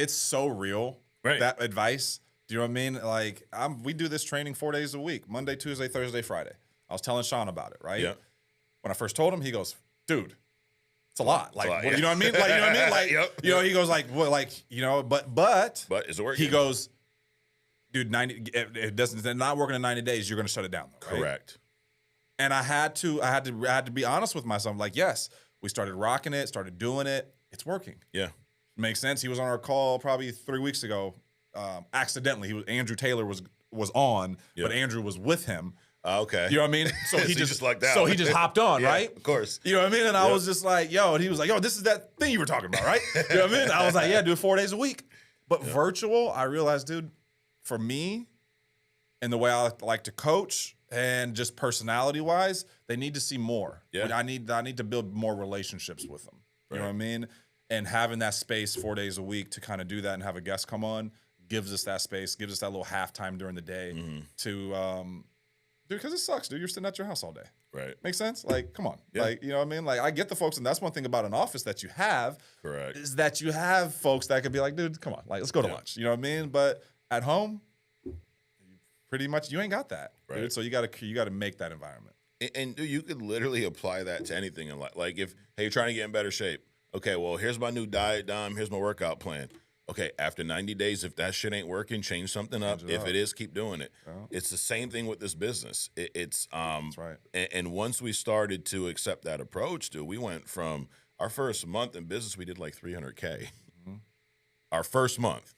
so real. Right. That advice. Do you know what I mean? Like we do this training 4 days a week, Monday, Tuesday, Thursday, Friday. I was telling Sean about it, right? Yeah. When I first told him, he goes, dude, it's a lot. Like, lot, you know what I mean? Like, you know what I mean? Like, he goes like, well, like, but is it working? He goes, dude, it's not working in 90 days. You're going to shut it down. Though, right? Correct. And I had to be honest with myself. Like, yes, we started rocking it, started doing it. It's working. Yeah. Makes sense. He was on our call probably 3 weeks ago. Accidentally, Andrew Taylor was on, but Andrew was with him. Okay. You know what I mean? So he just lucked out. So he just hopped on, right? Of course. You know what I mean? And I was just like, yo, and he was like, yo, this is that thing you were talking about, right? You know what I mean? I was like, yeah, do it 4 days a week. But virtual, I realized, dude, for me and the way I like to coach and just personality-wise, they need to see more. Yeah. I need to build more relationships with them. You know what I mean? And having that space 4 days a week to kind of do that and have a guest come on gives us that space, gives us that little halftime during the day to Dude, because it sucks, dude. You're sitting at your house all day. Right. Make sense? Like, come on. Yeah. Like, you know what I mean? Like, I get the folks, and that's one thing about an office that you have. Correct. Is that you have folks that could be like, dude, come on, like, let's go to lunch. You know what I mean? But at home, pretty much you ain't got that, right. dude. So you gotta make that environment. And you could literally apply that to anything in life. Like if, hey, you're trying to get in better shape. Okay, well, here's my new diet, Dom. Here's my workout plan. Okay, after 90 days, if that shit ain't working, change something up. If it is, keep doing it. Yeah. It's the same thing with this business. That's right. And once we started to accept that approach, dude, we went from our first month in business, we did like 300K. Mm-hmm. Our first month.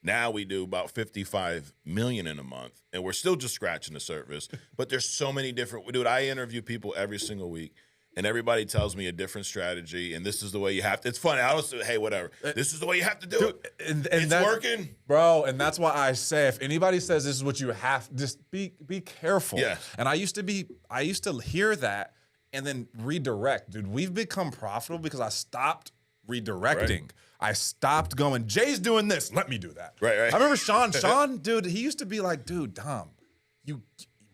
Now we do about 55 million in a month, and we're still just scratching the surface. But there's so many different. Dude, I interview people every single week. And everybody tells me a different strategy, and this is the way you have to. It's funny. I don't say, hey, whatever. This is the way you have to do it. And it's working. Bro, and that's why I say if anybody says this is what you have, just be careful. Yeah. And I used to hear that and then redirect. Dude, we've become profitable because I stopped redirecting. Right. I stopped going, Jay's doing this. Let me do that. Right. I remember Sean, dude, he used to be like, dude, Dom,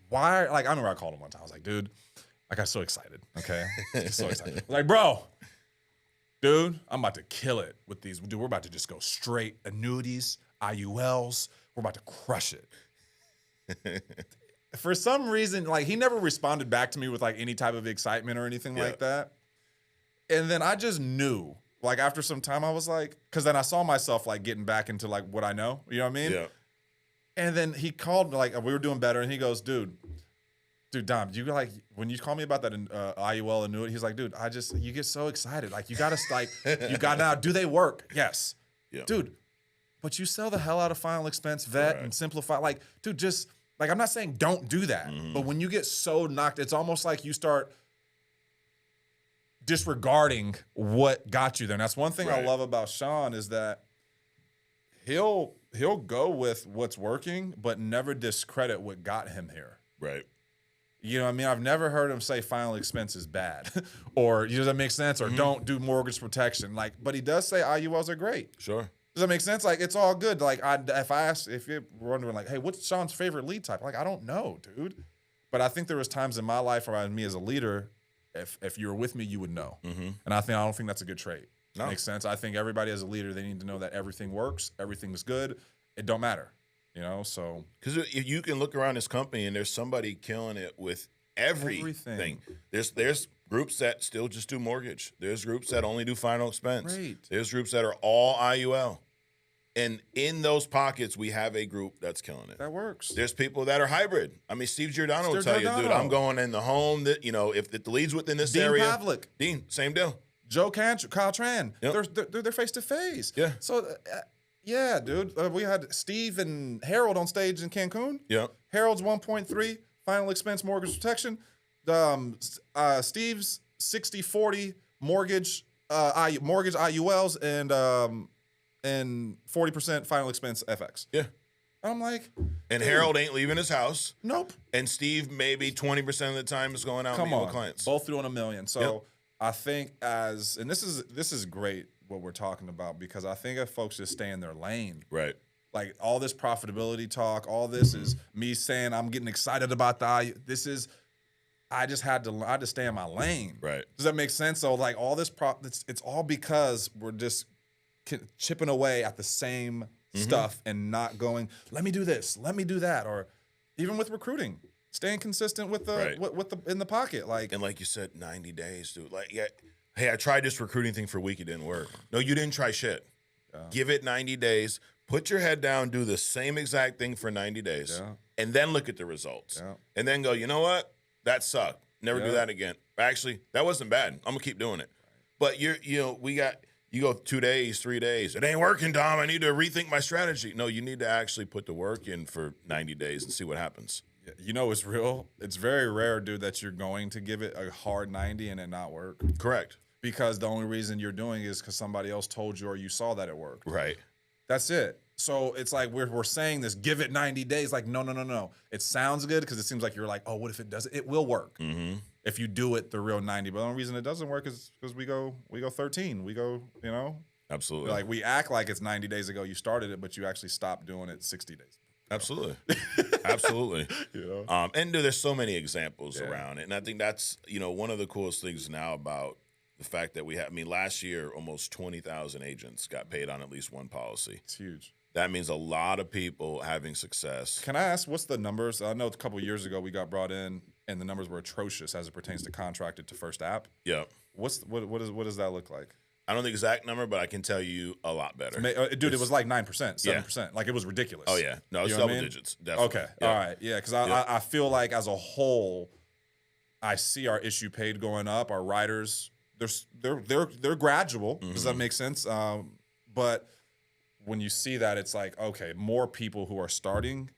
why? Like, I remember I called him one time. I was like, dude, I got so excited, okay? So excited. Like, bro, dude, I'm about to kill it with these. Dude, we're about to just go straight annuities, IULs. We're about to crush it. For some reason, like, he never responded back to me with, like, any type of excitement or anything like that. And then I just knew, like, after some time, I was like, because then I saw myself, like, getting back into, like, what I know. You know what I mean? Yeah. And then he called, like, we were doing better, and he goes, dude, Dom, you like when you call me about that IUL annuity, he's like, dude, you get so excited. Like, you gotta now, do they work? Yes. Yeah. Dude, but you sell the hell out of final expense vet and simplify. Like, dude, just like, I'm not saying don't do that, but when you get so knocked, it's almost like you start disregarding what got you there. And that's one thing I love about Sean is that he'll go with what's working, but never discredit what got him here. Right. You know what I mean? I've never heard him say final expense is bad or, does that make sense? Or don't do mortgage protection. Like, but he does say IULs are great. Sure. Does that make sense? Like, it's all good. Like, if you're wondering, like, hey, what's Sean's favorite lead type? Like, I don't know, dude. But I think there was times in my life around me as a leader, if you were with me, you would know. Mm-hmm. And I don't think that's a good trait. No. Makes sense. I think everybody as a leader, they need to know that everything works, everything's good. It don't matter. So because you can look around this company and there's somebody killing it with everything. There's groups that still just do mortgage. There's groups that only do final expense. Great. There's groups that are all IUL. And in those pockets, we have a group that's killing it. That works. There's people that are hybrid. I mean, Steve Giordano will tell you, dude, I'm going in the home that, if the lead's within this area. Pavlik. Dean, same deal. Joe Kyle Tran. Yep. They're face to face. Yeah. So, yeah, dude. We had Steve and Harold on stage in Cancun. Yeah. Harold's 1.3 final expense mortgage protection. Steve's 60-40 mortgage IULs and 40% final expense FX. Yeah. I'm like, and Harold ain't leaving his house. Nope. And Steve maybe 20% of the time is going out and meeting with clients. Both doing $1 million. So I think and this is great what we're talking about, because I think if folks just stay in their lane. Right. Like, all this profitability talk, all this is me saying I'm getting excited about I just had to stay in my lane. Right. Does that make sense? So, like, all this it's all because we're just chipping away at the same stuff and not going, let me do this, let me do that. Or even with recruiting, staying consistent with the in the pocket. Like, and like you said, 90 days, dude. Like, hey, I tried this recruiting thing for a week, it didn't work. No, you didn't try shit. Give it 90 days. Put your head down, do the same exact thing for 90 days, and then look at the results. Yeah. And then go, you know what? That sucked. Never do that again. Actually, that wasn't bad. I'm going to keep doing it. But you go 2 days, 3 days. It ain't working, Dom. I need to rethink my strategy. No, you need to actually put the work in for 90 days and see what happens. It's real. It's very rare, dude, that you're going to give it a hard 90 and it not work. Correct. Because the only reason you're doing it is because somebody else told you or you saw that it worked. Right. That's it. So it's like we're saying this, give it 90 days. Like, no. It sounds good because it seems like you're like, oh, what if it doesn't? It will work if you do it the real 90. But the only reason it doesn't work is because we go 13. We go, Absolutely. Like, we act like it's 90 days ago you started it, but you actually stopped doing it 60 days. Absolutely. Absolutely. You know? And there's so many examples around it. And I think that's, one of the coolest things now about the fact that we have, last year, almost 20,000 agents got paid on at least one policy. It's huge. That means a lot of people having success. Can I ask, what's the numbers? I know a couple of years ago we got brought in and the numbers were atrocious as it pertains to contracted to first app. Yeah. What does that look like? I don't know the exact number, but I can tell you a lot better. Dude, it was like 9%, 7%. Like, it was ridiculous. Oh, yeah. No, it's double digits. Definitely. Okay. Yeah. All right. Yeah, because I feel like as a whole, I see our issue paid going up. Our riders, they're gradual. Does that make sense? But when you see that, it's like, okay, more people who are starting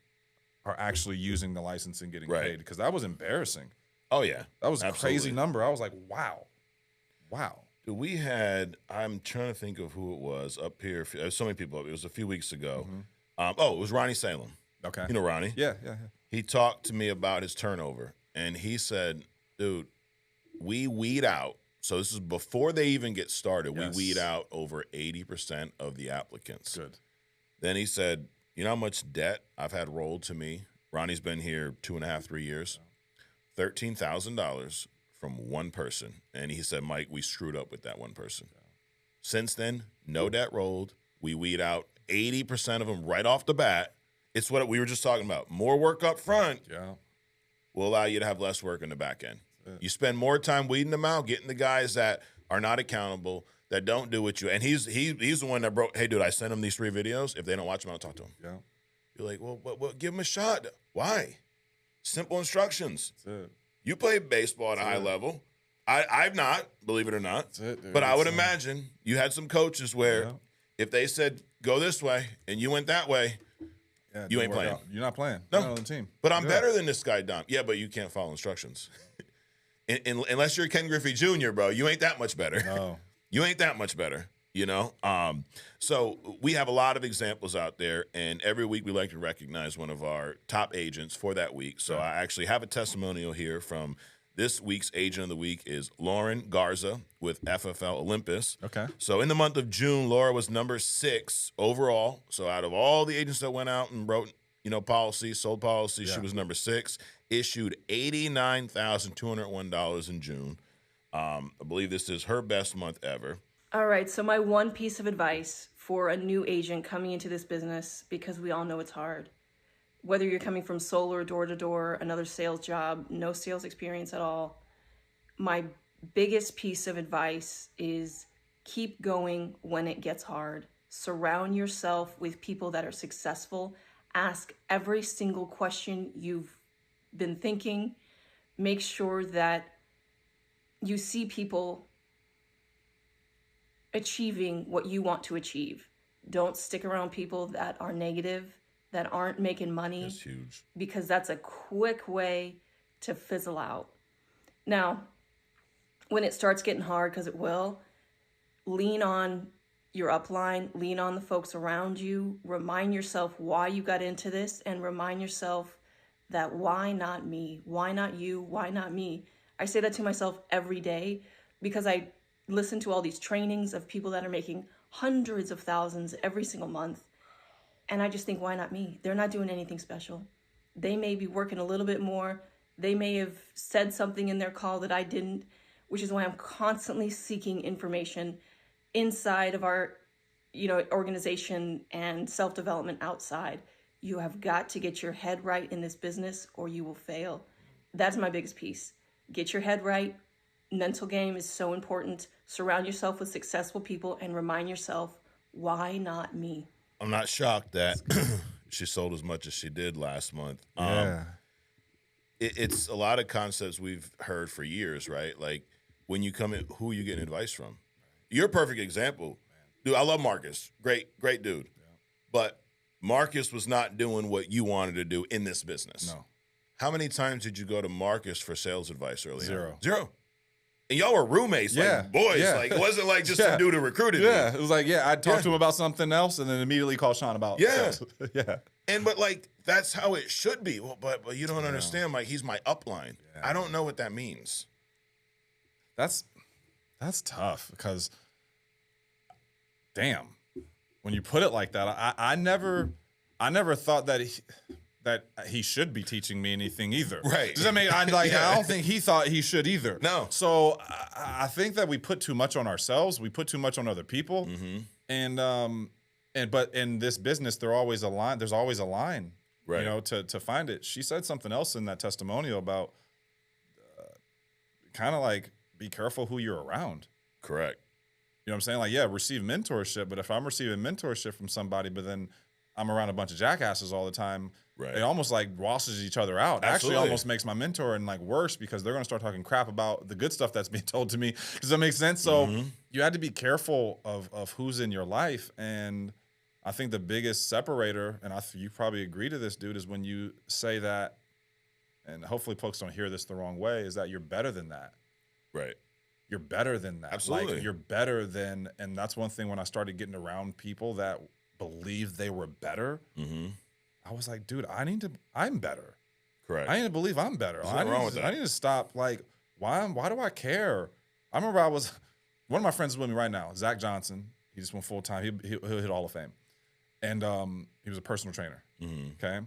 are actually using the license and getting paid, because that was embarrassing. Oh, yeah. That was a crazy number. I was like, wow. We had, I'm trying to think of who it was up here. There's so many people. It was a few weeks ago. It was Ronnie Salem. Okay. You know Ronnie? Yeah. He talked to me about his turnover, and he said, dude, we weed out. So this is before they even get started. Yes. We weed out over 80% of the applicants. Good. Then he said, you know how much debt I've had rolled to me? Ronnie's been here 2.5, 3 years. $13,000 from one person. And he said, Mike, we screwed up with that one person. Since then, no debt rolled. We weed out 80% of them right off the bat. It's what we were just talking about. More work up front will allow you to have less work in the back end. You spend more time weeding them out, getting the guys that are not accountable, that don't do what you. And he's the one that broke. Hey, dude, I sent him these 3 videos. If they don't watch them, I'll talk to them. Yeah. You're like, well, give them a shot. Why? Simple instructions. That's it. You play baseball at a high level. I've not, believe it or not. That's it, dude. But I would imagine you had some coaches where if they said go this way and you went that way, you ain't playing. You're not playing. No. You're not on the team. But I'm better than this guy, Dom. Yeah, but you can't follow instructions. Unless you're Ken Griffey Jr., bro, you ain't that much better. No. You ain't that much better, So we have a lot of examples out there, and every week we like to recognize one of our top agents for that week. So I actually have a testimonial here from this week's Agent of the Week is Lauren Garza with FFL Olympus. Okay. So in the month of June, Laura was number 6 overall. So out of all the agents that went out and wrote, policies, sold policies, she was number 6. Issued $89,201 in June. I believe this is her best month ever. All right, so my one piece of advice for a new agent coming into this business, because we all know it's hard. Whether you're coming from solar, door-to-door, another sales job, no sales experience at all, my biggest piece of advice is keep going when it gets hard. Surround yourself with people that are successful. Ask every single question you've been thinking. Make sure that you see people achieving what you want to achieve. Don't stick around people that are negative, that aren't making money. That's huge. Because that's a quick way to fizzle out. Now, when it starts getting hard, because it will, lean on your upline, lean on the folks around you, remind yourself why you got into this, and remind yourself that why not me? Why not you? Why not me? I say that to myself every day because I listen to all these trainings of people that are making hundreds of thousands every single month. And I just think, why not me? They're not doing anything special. They may be working a little bit more. They may have said something in their call that I didn't, which is why I'm constantly seeking information inside of our, organization and self-development outside. You have got to get your head right in this business or you will fail. That's my biggest piece. Get your head right. Mental game is so important. Surround yourself with successful people and remind yourself, why not me? I'm not shocked that she sold as much as she did last month. Yeah. It's a lot of concepts we've heard for years, right? Like when you come in, who are you getting advice from? You're a perfect example. Dude, I love Marcus. Great dude. Yeah. But Marcus was not doing what you wanted to do in this business. No. How many times did you go to Marcus for sales advice earlier? 0. 0. And y'all were roommates, like boys. Yeah. Like it wasn't like just some dude who recruited you. Yeah, it was like, I'd talk to him about something else and then immediately call Sean about sales. Yeah. But like that's how it should be. Well, but you don't understand, Mike. He's my upline. Yeah. I don't know what that means. That's tough because, damn, when you put it like that, I never I never thought that he should be teaching me anything either. Right. Does that make I don't think he thought he should either. No. So I think that we put too much on ourselves. We put too much on other people. But in this business, there's always a line. Right. You know, to find it. She said something else in that testimonial about kind of like be careful who you're around. Correct. You know what I'm saying? Like, yeah, receive mentorship, but if I'm receiving mentorship from somebody, but then I'm around a bunch of jackasses all the time, Right. it almost like washes each other out. Absolutely. Actually almost makes my mentor and like worse because they're going to start talking crap about the good stuff that's being told to me. Does that make sense? So you had to be careful of who's in your life. And I think the biggest separator, and you probably agree to this, dude, is when you say that, and hopefully folks don't hear this the wrong way, is that you're better than that. Right. You're better than that. Absolutely. Like, you're better than, and that's one thing when I started getting around people that believed they were better, I was like, dude, I'm better. Correct. I need to believe I'm better. There's nothing wrong with that. I need to stop, like, why do I care? I remember one of my friends is with me right now, Zach Johnson. He just went full time. He'll hit Hall of Fame. And he was a personal trainer, okay?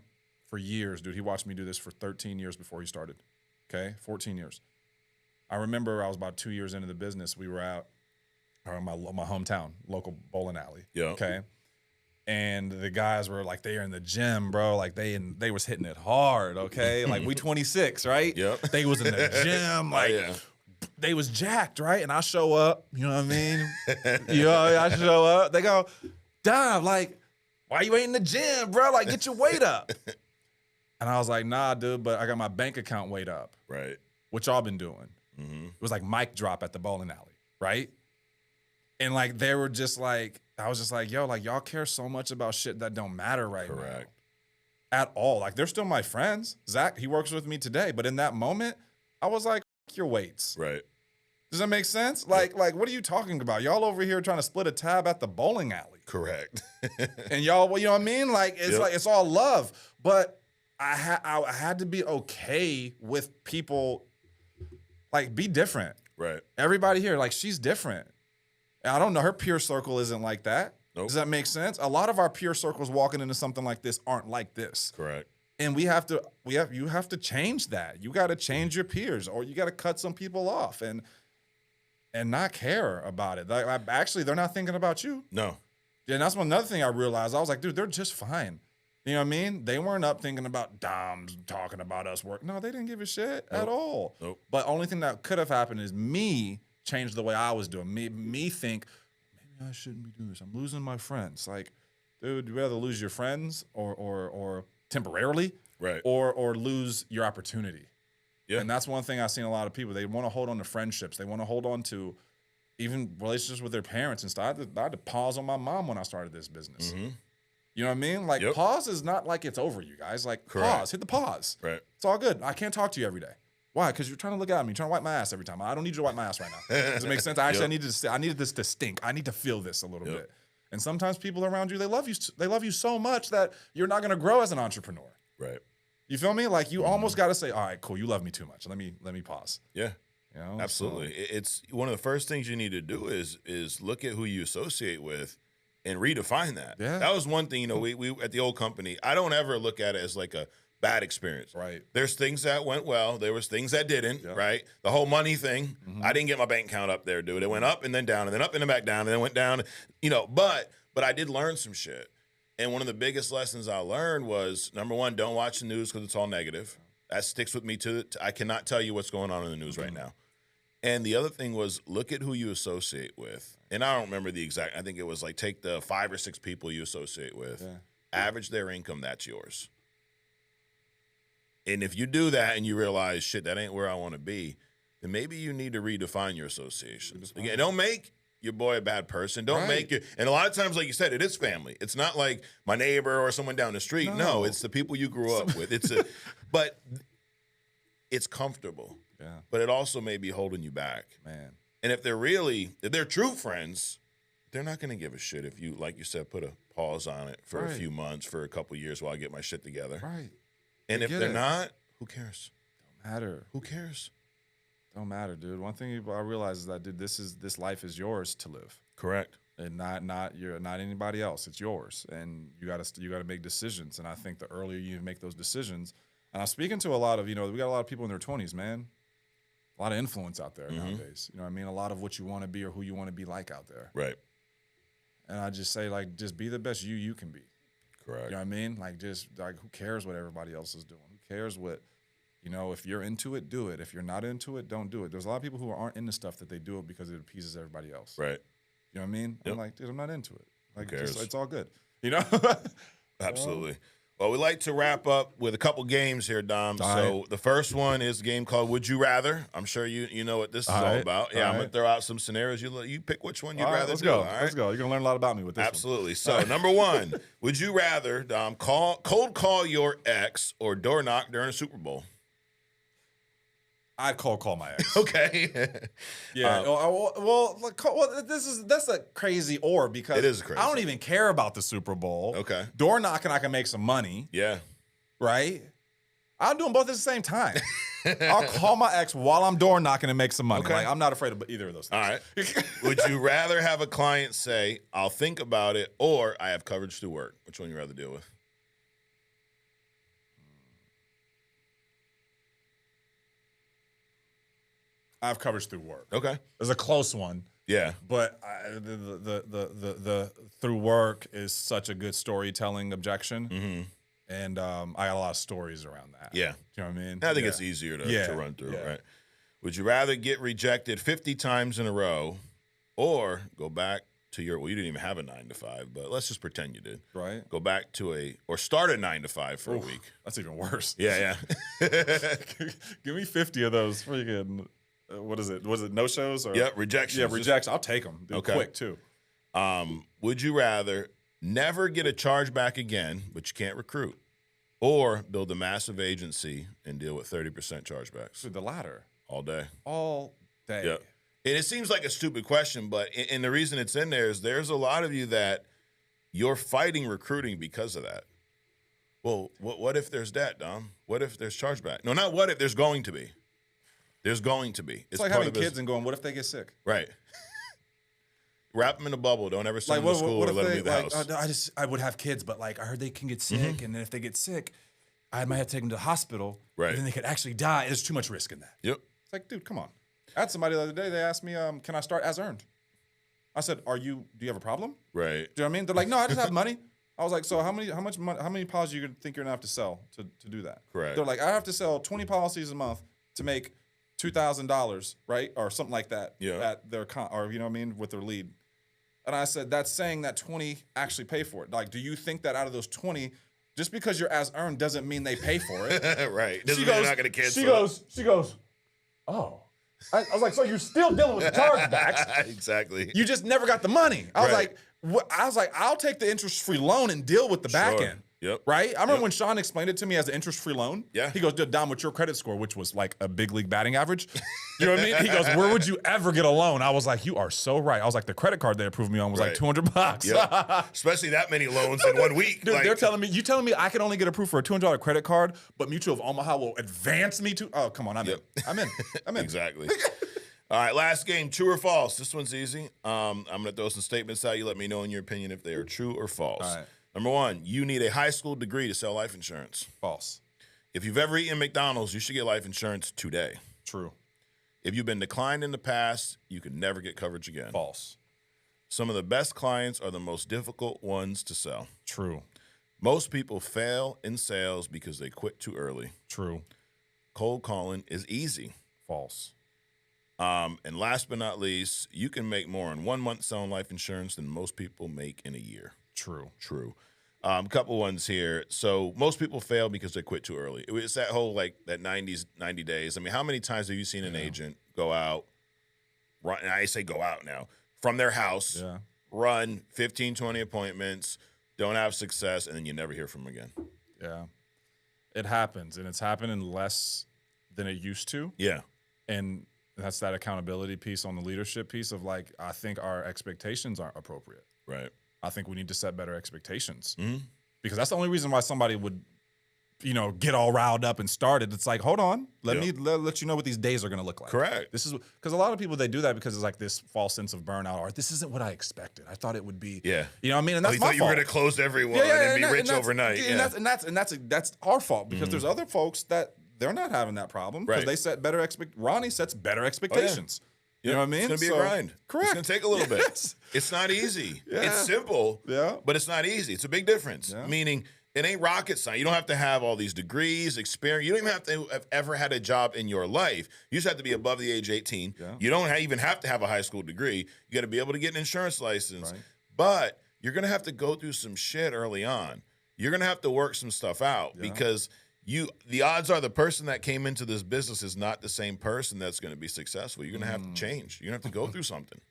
For years, dude. He watched me do this for 13 years before he started, okay? 14 years. I remember I was about 2 years into the business. We were out in my hometown, local bowling alley, okay? And the guys were like, they are in the gym, bro. Like they was hitting it hard, okay? Like we 26, right? Yep. They was in the gym, like they was jacked, right? And I show up, you know what I mean? I show up. They go, Dom, like, why you ain't in the gym, bro? Like, get your weight up. And I was like, nah, dude, but I got my bank account weight up. Right. What y'all been doing? It was like mic drop at the bowling alley, right? And like they were just like, I was just like, yo, like y'all care so much about shit that don't matter right now. At all. Like they're still my friends. Zach, he works with me today. But in that moment, I was like, F your weights. Right. Does that make sense? Like, what are you talking about? Y'all over here trying to split a tab at the bowling alley. Correct. And y'all, well, you know what I mean? Like, it's like, it's all love. But I had to be okay with people, like, be different. Right. Everybody here, like, she's different. And I don't know, her peer circle isn't like that. Nope. Does that make sense? A lot of our peer circles walking into something like this aren't like this. Correct. And you have to change that. You got to change your peers, or you got to cut some people off and not care about it. Like, actually, they're not thinking about you. No. And that's another thing I realized. I was like, dude, they're just fine. You know what I mean? They weren't up thinking about Dom's talking about us work. No, they didn't give a shit at all. Nope. But only thing that could have happened is me change the way I was doing. Me think, maybe I shouldn't be doing this. I'm losing my friends. Like, dude, you rather lose your friends or temporarily, right, or lose your opportunity. Yeah. And that's one thing I've seen a lot of people. They want to hold on to friendships. They want to hold on to even relationships with their parents and stuff. I had to pause on my mom when I started this business. You know what I mean? Like, pause is not like it's over, you guys. Like, pause. Hit the pause. Right. It's all good. I can't talk to you every day. Why? Because you're trying to look at me. You're trying to wipe my ass every time. I don't need you to wipe my ass right now. Does it make sense? I needed this to stink. I need to feel this a little bit. And sometimes people around you, they love you. They love you so much that you're not going to grow as an entrepreneur. Right. You feel me? Like, you almost got to say, all right, cool. You love me too much. Let me pause. Yeah. You know? Absolutely. So, it's one of the first things you need to do is look at who you associate with and redefine that. Yeah. That was one thing, we at the old company, I don't ever look at it as like a bad experience. Right. There's things that went well. There was things that didn't, right? The whole money thing, I didn't get my bank account up there, dude. It went up and then down and then up and then back down and then went down, but I did learn some shit. And one of the biggest lessons I learned was, number one, don't watch the news because it's all negative. That sticks with me I cannot tell you what's going on in the news right now. And the other thing was, look at who you associate with. And I don't remember the exact, I think it was like, take the 5 or 6 people you associate with, average their income, that's yours. And if you do that and you realize, shit, that ain't where I want to be, then maybe you need to redefine your associations. Again, don't make your boy a bad person. Don't make it. And a lot of times, like you said, it is family. It's not like my neighbor or someone down the street. No, it's the people you grew up with. But it's comfortable. Yeah. But it also may be holding you back. Man. And if they're true friends, they're not going to give a shit if you, like you said, put a pause on it for a few months, for a couple years while I get my shit together. Right. And if they're not, who cares? Don't matter. Who cares? Don't matter, dude. One thing I realize is that, dude, this life is yours to live. Correct. and not anybody else. It's yours, and you got to make decisions. And I think the earlier you make those decisions, and I'm speaking to a lot of we got a lot of people in their 20s, man. A lot of influence out there nowadays. You know what I mean? A lot of what you want to be or who you want to be like out there. Right. And I just say, like, just be the best you can be. Correct. You know what I mean? Like, just, like, who cares what everybody else is doing? Who cares what, if you're into it, do it. If you're not into it, don't do it. There's a lot of people who aren't into stuff that they do it because it appeases everybody else. Right. You know what I mean? Yep. I'm like, dude, I'm not into it. Like, Who cares? it's all good. Absolutely. Well, we like to wrap up with a couple games here, Dom. So the first one is a game called Would You Rather. I'm sure you know what this is all about. Yeah, I'm going to throw out some scenarios. You pick which one you'd rather let's do. Go. All right? Let's go. You're going to learn a lot about me with this Absolutely. So, number one, would you rather, Dom, cold call your ex or door knock during a Super Bowl? I'd call my ex. Okay. Yeah. That's a crazy because it is crazy. I don't even care about the Super Bowl. Okay. Door knocking, I can make some money. Yeah. Right? I'll do them both at the same time. I'll call my ex while I'm door knocking and make some money. Okay. Like, I'm not afraid of either of those things. All right. Would you rather have a client say, I'll think about it, or I have coverage through work? Which one would you rather deal with? I have coverage through work. Okay. It's a close one. Yeah. But the through work is such a good storytelling objection. Mm-hmm. And I got a lot of stories around that. Yeah. Do you know what I mean? I think it's easier to run through, right? Would you rather get rejected 50 times in a row or go back to you didn't even have a 9 to 5, but let's just pretend you did. Right. Go back to or start a 9 to 5 for a week. That's even worse. Yeah. Give me 50 of those freaking, what is it? Was it no shows? Or? Yep, rejections. Yeah, rejections. I'll take them. Okay. Quick, too. Would you rather never get a chargeback again, but you can't recruit, or build a massive agency and deal with 30% chargebacks? Dude, the latter. All day. All day. Yep. And it seems like a stupid question, but and the reason it's in there is there's a lot of you that you're fighting recruiting because of that. Well, what if there's that, Dom? What if there's chargeback? No, not what if. There's going to be. There's going to be. It's like having kids and going, what if they get sick? Right. Wrap them in a bubble. Don't ever send them to school or let them leave the house. I would have kids, but I heard they can get sick, and then if they get sick, I might have to take them to the hospital. Right. And then they could actually die. There's too much risk in that. Yep. It's like, dude, come on. I had somebody the other day, they asked me, can I start as earned? I said, do you have a problem? Right. Do you know what I mean? They're like, no, I just have money. I was like, so how many policies do you think you're gonna have to sell to do that? Correct. They're like, I have to sell 20 policies a month to make $2,000, right? Or something like that. Yeah. At their or you know what I mean, with their lead. And I said, that's saying that 20 actually pay for it. Like, do you think that out of those 20, just because you're as earned doesn't mean they pay for it? Right. Doesn't mean they're not going to cancel. She goes, oh. I was like, so you're still dealing with chargebacks. Exactly. You just never got the money. I was like, I'll take the interest-free loan and deal with the back end. Yep. Right? I remember when Sean explained it to me as an interest-free loan. Yeah. He goes, Dom, what's your credit score? Which was like a big league batting average. You know what I mean? He goes, where would you ever get a loan? I was like, you are so right. I was like, the credit card they approved me on was like $200. Yep. Especially that many loans in 1 week. Dude, they're telling me I can only get approved for a $200 credit card, but Mutual of Omaha will advance me to. Oh, come on, I'm in. Exactly. All right, last game, true or false? This one's easy. I'm going to throw some statements out. You let me know in your opinion if they are true or false. All right. Number one, you need a high school degree to sell life insurance. False. If you've ever eaten McDonald's, you should get life insurance today. True. If you've been declined in the past, you can never get coverage again. False. Some of the best clients are the most difficult ones to sell. True. Most people fail in sales because they quit too early. True. Cold calling is easy. False. And last but not least, you can make more in 1 month selling life insurance than most people make in a year. True. Couple ones here. So most people fail because they quit too early. It's that whole that 90 days. I mean, how many times have you seen an agent go out, run, and I say go out now, from their house, run 15, 20 appointments, don't have success, and then you never hear from them again? Yeah. It happens, and it's happening less than it used to. Yeah. And that's that accountability piece on the leadership piece of I think our expectations aren't appropriate. Right. I think we need to set better expectations because that's the only reason why somebody would get all riled up and started. It's like, hold on, let you know what these days are going to look like. Correct. This is because a lot of people, they do that because it's like this false sense of burnout, or this isn't what I expected. I thought it would be. Yeah. You know what I mean? And that's you my thought you fault. were going to close everyone and be rich overnight. Yeah. And that's our fault, because there's other folks that they're not having that problem because they set better Ronnie sets better expectations. You know what I mean? It's going to be a grind. Correct. It's going to take a little bit. It's not easy. Yeah. It's simple, but it's not easy. It's a big difference. Yeah. Meaning, it ain't rocket science. You don't have to have all these degrees, experience. You don't even have to have ever had a job in your life. You just have to be above the age 18. Yeah. You don't even have to have a high school degree. You got to be able to get an insurance license. Right. But you're going to have to go through some shit early on. You're going to have to work some stuff out because the odds are the person that came into this business is not the same person that's going to be successful. You're going to have to change. You're going to have to go through something.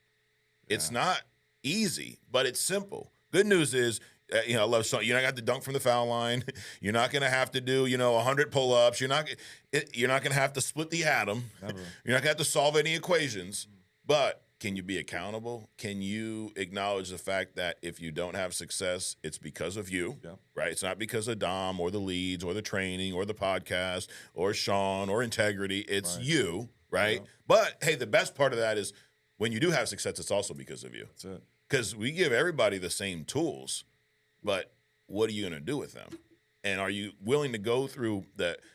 It's not easy, but it's simple. Good news is, I love Sean. You're not going to dunk from the foul line. You're not going to have to do, 100 pull-ups. You're not going to have to split the atom. Never. You're not going to have to solve any equations. But can you be accountable? Can you acknowledge the fact that if you don't have success, it's because of you, right? It's not because of Dom or the leads or the training or the podcast or Sean or integrity. It's you, right? Yeah. But, hey, the best part of that is when you do have success, it's also because of you. That's it. Because we give everybody the same tools. But what are you going to do with them? And are you willing to go through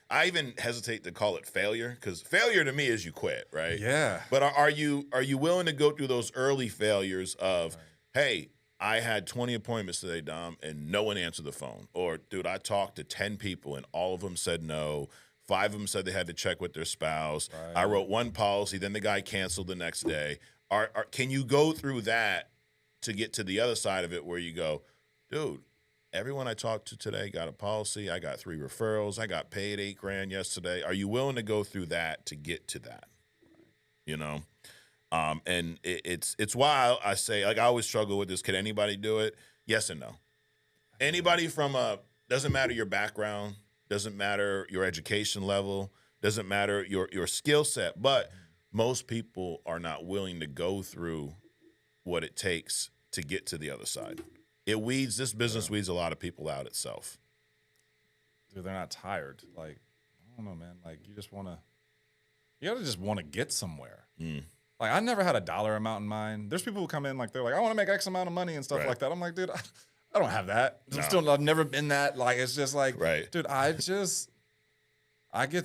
I even hesitate to call it failure, because failure to me is you quit, right? Yeah. But are you willing to go through those early failures of, hey, I had 20 appointments today, Dom, and no one answered the phone. Or, dude, I talked to 10 people and all of them said no. 5 of them said they had to check with their spouse. Right. I wrote one policy, then the guy canceled the next day. Can you go through that to get to the other side of it where you go, dude, everyone I talked to today got a policy. I got 3 referrals. I got paid $8,000 yesterday. Are you willing to go through that to get to that? And it's why I say, like, I always struggle with this. Can anybody do it? Yes and no. Anybody doesn't matter your background, doesn't matter your education level, doesn't matter your skill set, but most people are not willing to go through what it takes to get to the other side. This business weeds a lot of people out itself. Dude, they're not tired. Like, I don't know, man. Like, you gotta just want to get somewhere. Like, I never had a dollar amount in mind. There's people who come in, like, they're like, I want to make X amount of money and stuff like that. I'm like, dude, I don't have that. I've never been that. Like, it's just like, dude,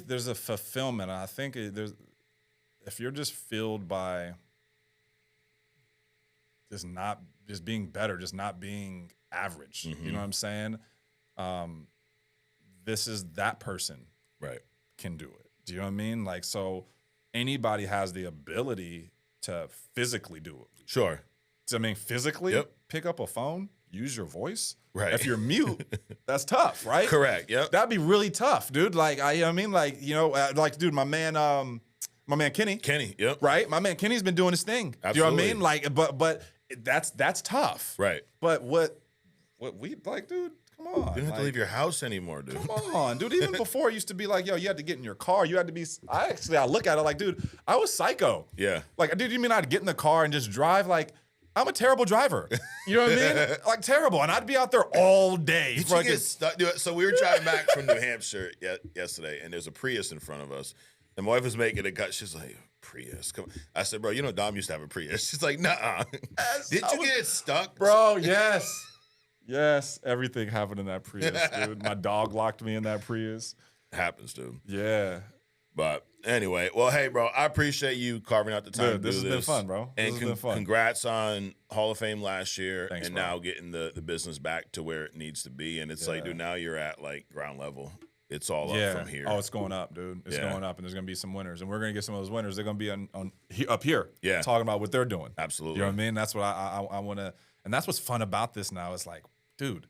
there's a fulfillment. I think if you're just filled by just being better, just not being average. You know what I'm saying? This is that person can do it. Do you know what I mean? Like, so anybody has the ability to physically do it. Sure. So, I mean, physically pick up a phone, use your voice. Right. If you're mute, that's tough, right? Correct. Yep. That'd be really tough, dude. Like, dude, my man Kenny. Kenny, yep. Right? My man Kenny's been doing his thing. Absolutely. Do you know what I mean? Like, but that's tough. Right. But what we like, dude, come on. You don't have to leave your house anymore, dude. Come on, dude. Even before it used to be like, yo, you had to get in your car. You had to be I look at it like, dude, I was psycho. Yeah. Like, dude, you mean I'd get in the car and just drive? Like, I'm a terrible driver. You know what I mean? Like, terrible. And I'd be out there all day. Did you get stuck? So we were driving back from New Hampshire yesterday, and there's a Prius in front of us. And my wife was making a cut. She's like, Prius. Come on. I said, bro, Dom used to have a Prius. She's like, nuh-uh. Did you get stuck? Bro, yes. Yes. Everything happened in that Prius, dude. My dog locked me in that Prius. Happens, dude. Yeah. But anyway, well, hey, bro, I appreciate you carving out the time to do this. This has been fun, bro. And congrats on Hall of Fame last year. Thanks, and bro. now getting the business back to where it needs to be. And it's like, dude, now you're at, like, ground level. It's all up from here. Oh, it's going up, dude. It's going up, and there's going to be some winners. And we're going to get some of those winners. They're going to be up here talking about what they're doing. Absolutely. You know what I mean? That's what I want to – and that's what's fun about this now is like, dude,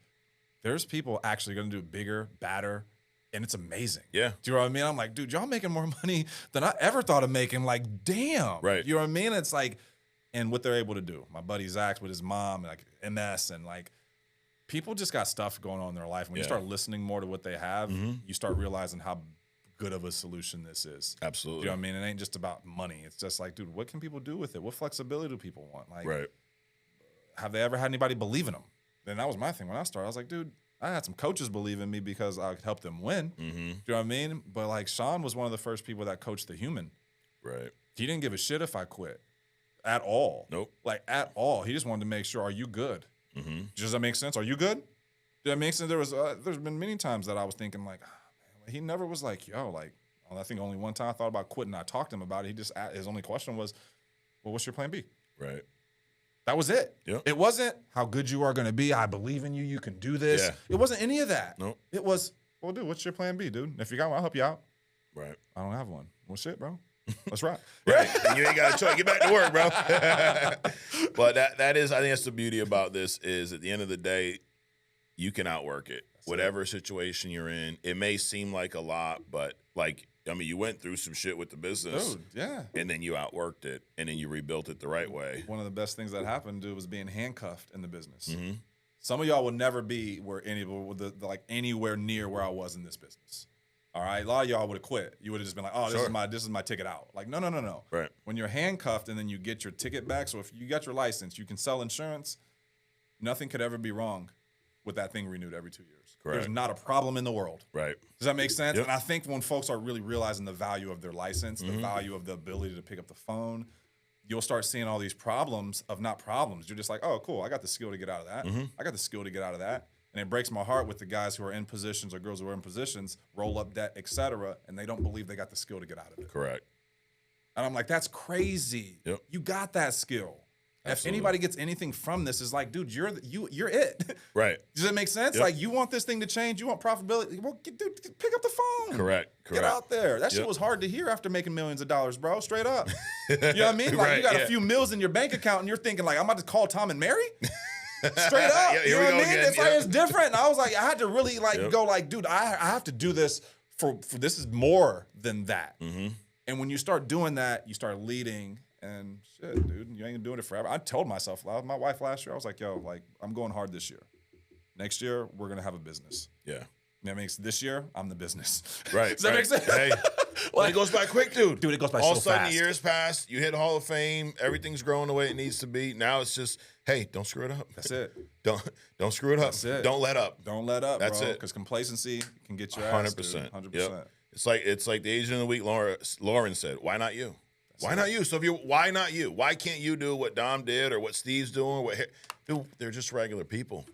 there's people actually going to do bigger, badder, and it's amazing. Yeah. Do you know what I mean? I'm like, dude, y'all making more money than I ever thought of making. Like, damn. Right. You know what I mean? It's like – and what they're able to do. My buddy Zach with his mom, like MS, and like – people just got stuff going on in their life. When you start listening more to what they have, you start realizing how good of a solution this is. Absolutely. You know what I mean? It ain't just about money. It's just like, dude, what can people do with it? What flexibility do people want? Like, have they ever had anybody believe in them? Then that was my thing when I started. I was like, dude, I had some coaches believe in me because I could help them win. Mm-hmm. You know what I mean? But like Sean was one of the first people that coached the human. Right. He didn't give a shit if I quit at all. Nope. Like at all. He just wanted to make sure, are you good? Mm-hmm. Does that make sense? Are you good? Does that make sense? There's been many times that I was thinking like, man, he never was like, yo, like, I think only one time I thought about quitting. I talked to him about it. His only question was, well, what's your plan B? Right. That was it. Yep. It wasn't how good you are going to be. I believe in you. You can do this. Yeah. It wasn't any of that. Nope. It was, well, dude, what's your plan B, dude? If you got one, I'll help you out. Right. I don't have one. Well, shit, bro. Let's rock. Right. And you ain't got a choice. Get back to work, bro. But that is, I think that's the beauty about this is at the end of the day, you can outwork it. Whatever situation you're in. It may seem like a lot, but like, I mean, you went through some shit with the business. Dude, yeah. And then you outworked it, and then you rebuilt it the right way. One of the best things that happened, dude, was being handcuffed in the business. Mm-hmm. Some of y'all will never be anywhere near where I was in this business. All right, a lot of y'all would have quit. You would have just been like, "Oh, this is my ticket out." Like, no. Right. When you're handcuffed and then you get your ticket back, so if you got your license, you can sell insurance. Nothing could ever be wrong with that thing renewed every 2 years. Correct. There's not a problem in the world. Right. Does that make sense? Yep. And I think when folks are really realizing the value of their license, the value of the ability to pick up the phone, you'll start seeing all these problems of not problems. You're just like, oh, cool, I got the skill to get out of that. I got the skill to get out of that. And it breaks my heart with the guys who are in positions or girls who are in positions, roll up debt, et cetera, and they don't believe they got the skill to get out of it. Correct. And I'm like, that's crazy. Yep. You got that skill. Absolutely. If anybody gets anything from this, is like, dude, you're it. Right. Does that make sense? Yep. Like, you want this thing to change? You want profitability? Well, dude, pick up the phone. Correct. Get out there. That shit Yep. was hard to hear after making millions of dollars, bro. Straight up. You know what I mean? Like, Right, you got yeah. a few mils in your bank account, and you're thinking, like, I'm about to call Tom and Mary? Straight up. Yeah, You here know we what I go mean? again. It's like, Yep. it's different. And I was like, I had to really, like, Yep. go, like, dude, I have to do this for this is more than that. Mm-hmm. And when you start doing that, you start leading. And shit, dude, you ain't doing it forever. I told myself, my wife last year, I was like, yo, like, I'm going hard this year. Next year, we're going to have a business. Yeah. That makes this year, I'm the business. Right. Does that make sense? Hey. Well, it goes by quick, dude. Dude, it goes by All so of a sudden, fast. the years pass. You hit Hall of Fame. Everything's growing the way it needs to be. Now it's just, hey, don't screw it up. That's it. Don't screw it up. That's it. Don't let up. Don't let up, That's bro. it. Because complacency can get your ass, 100%. 100%. Yep. It's like the Asian of the week. Lauren said, "Why not you? Why not you? So why not you? Why can't you do what Dom did or what Steve's doing? Dude, they're just regular people."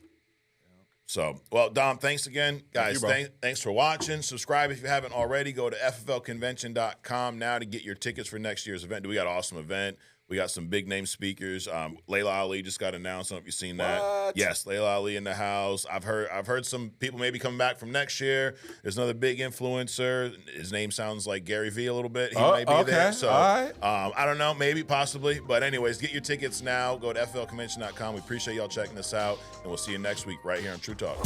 So, well, Dom, thanks again. Guys, thanks for watching. Subscribe if you haven't already. Go to fflconvention.com now to get your tickets for next year's event. We got an awesome event. We got some big-name speakers. Layla Ali just got announced. I don't know if you've seen that. What? Yes, Layla Ali in the house. I've heard some people maybe coming back from next year. There's another big influencer. His name sounds like Gary Vee a little bit. He might be there. So, all right. I don't know, maybe, possibly. But anyways, get your tickets now. Go to fflconvention.com. We appreciate y'all checking us out. And we'll see you next week right here on True Talk.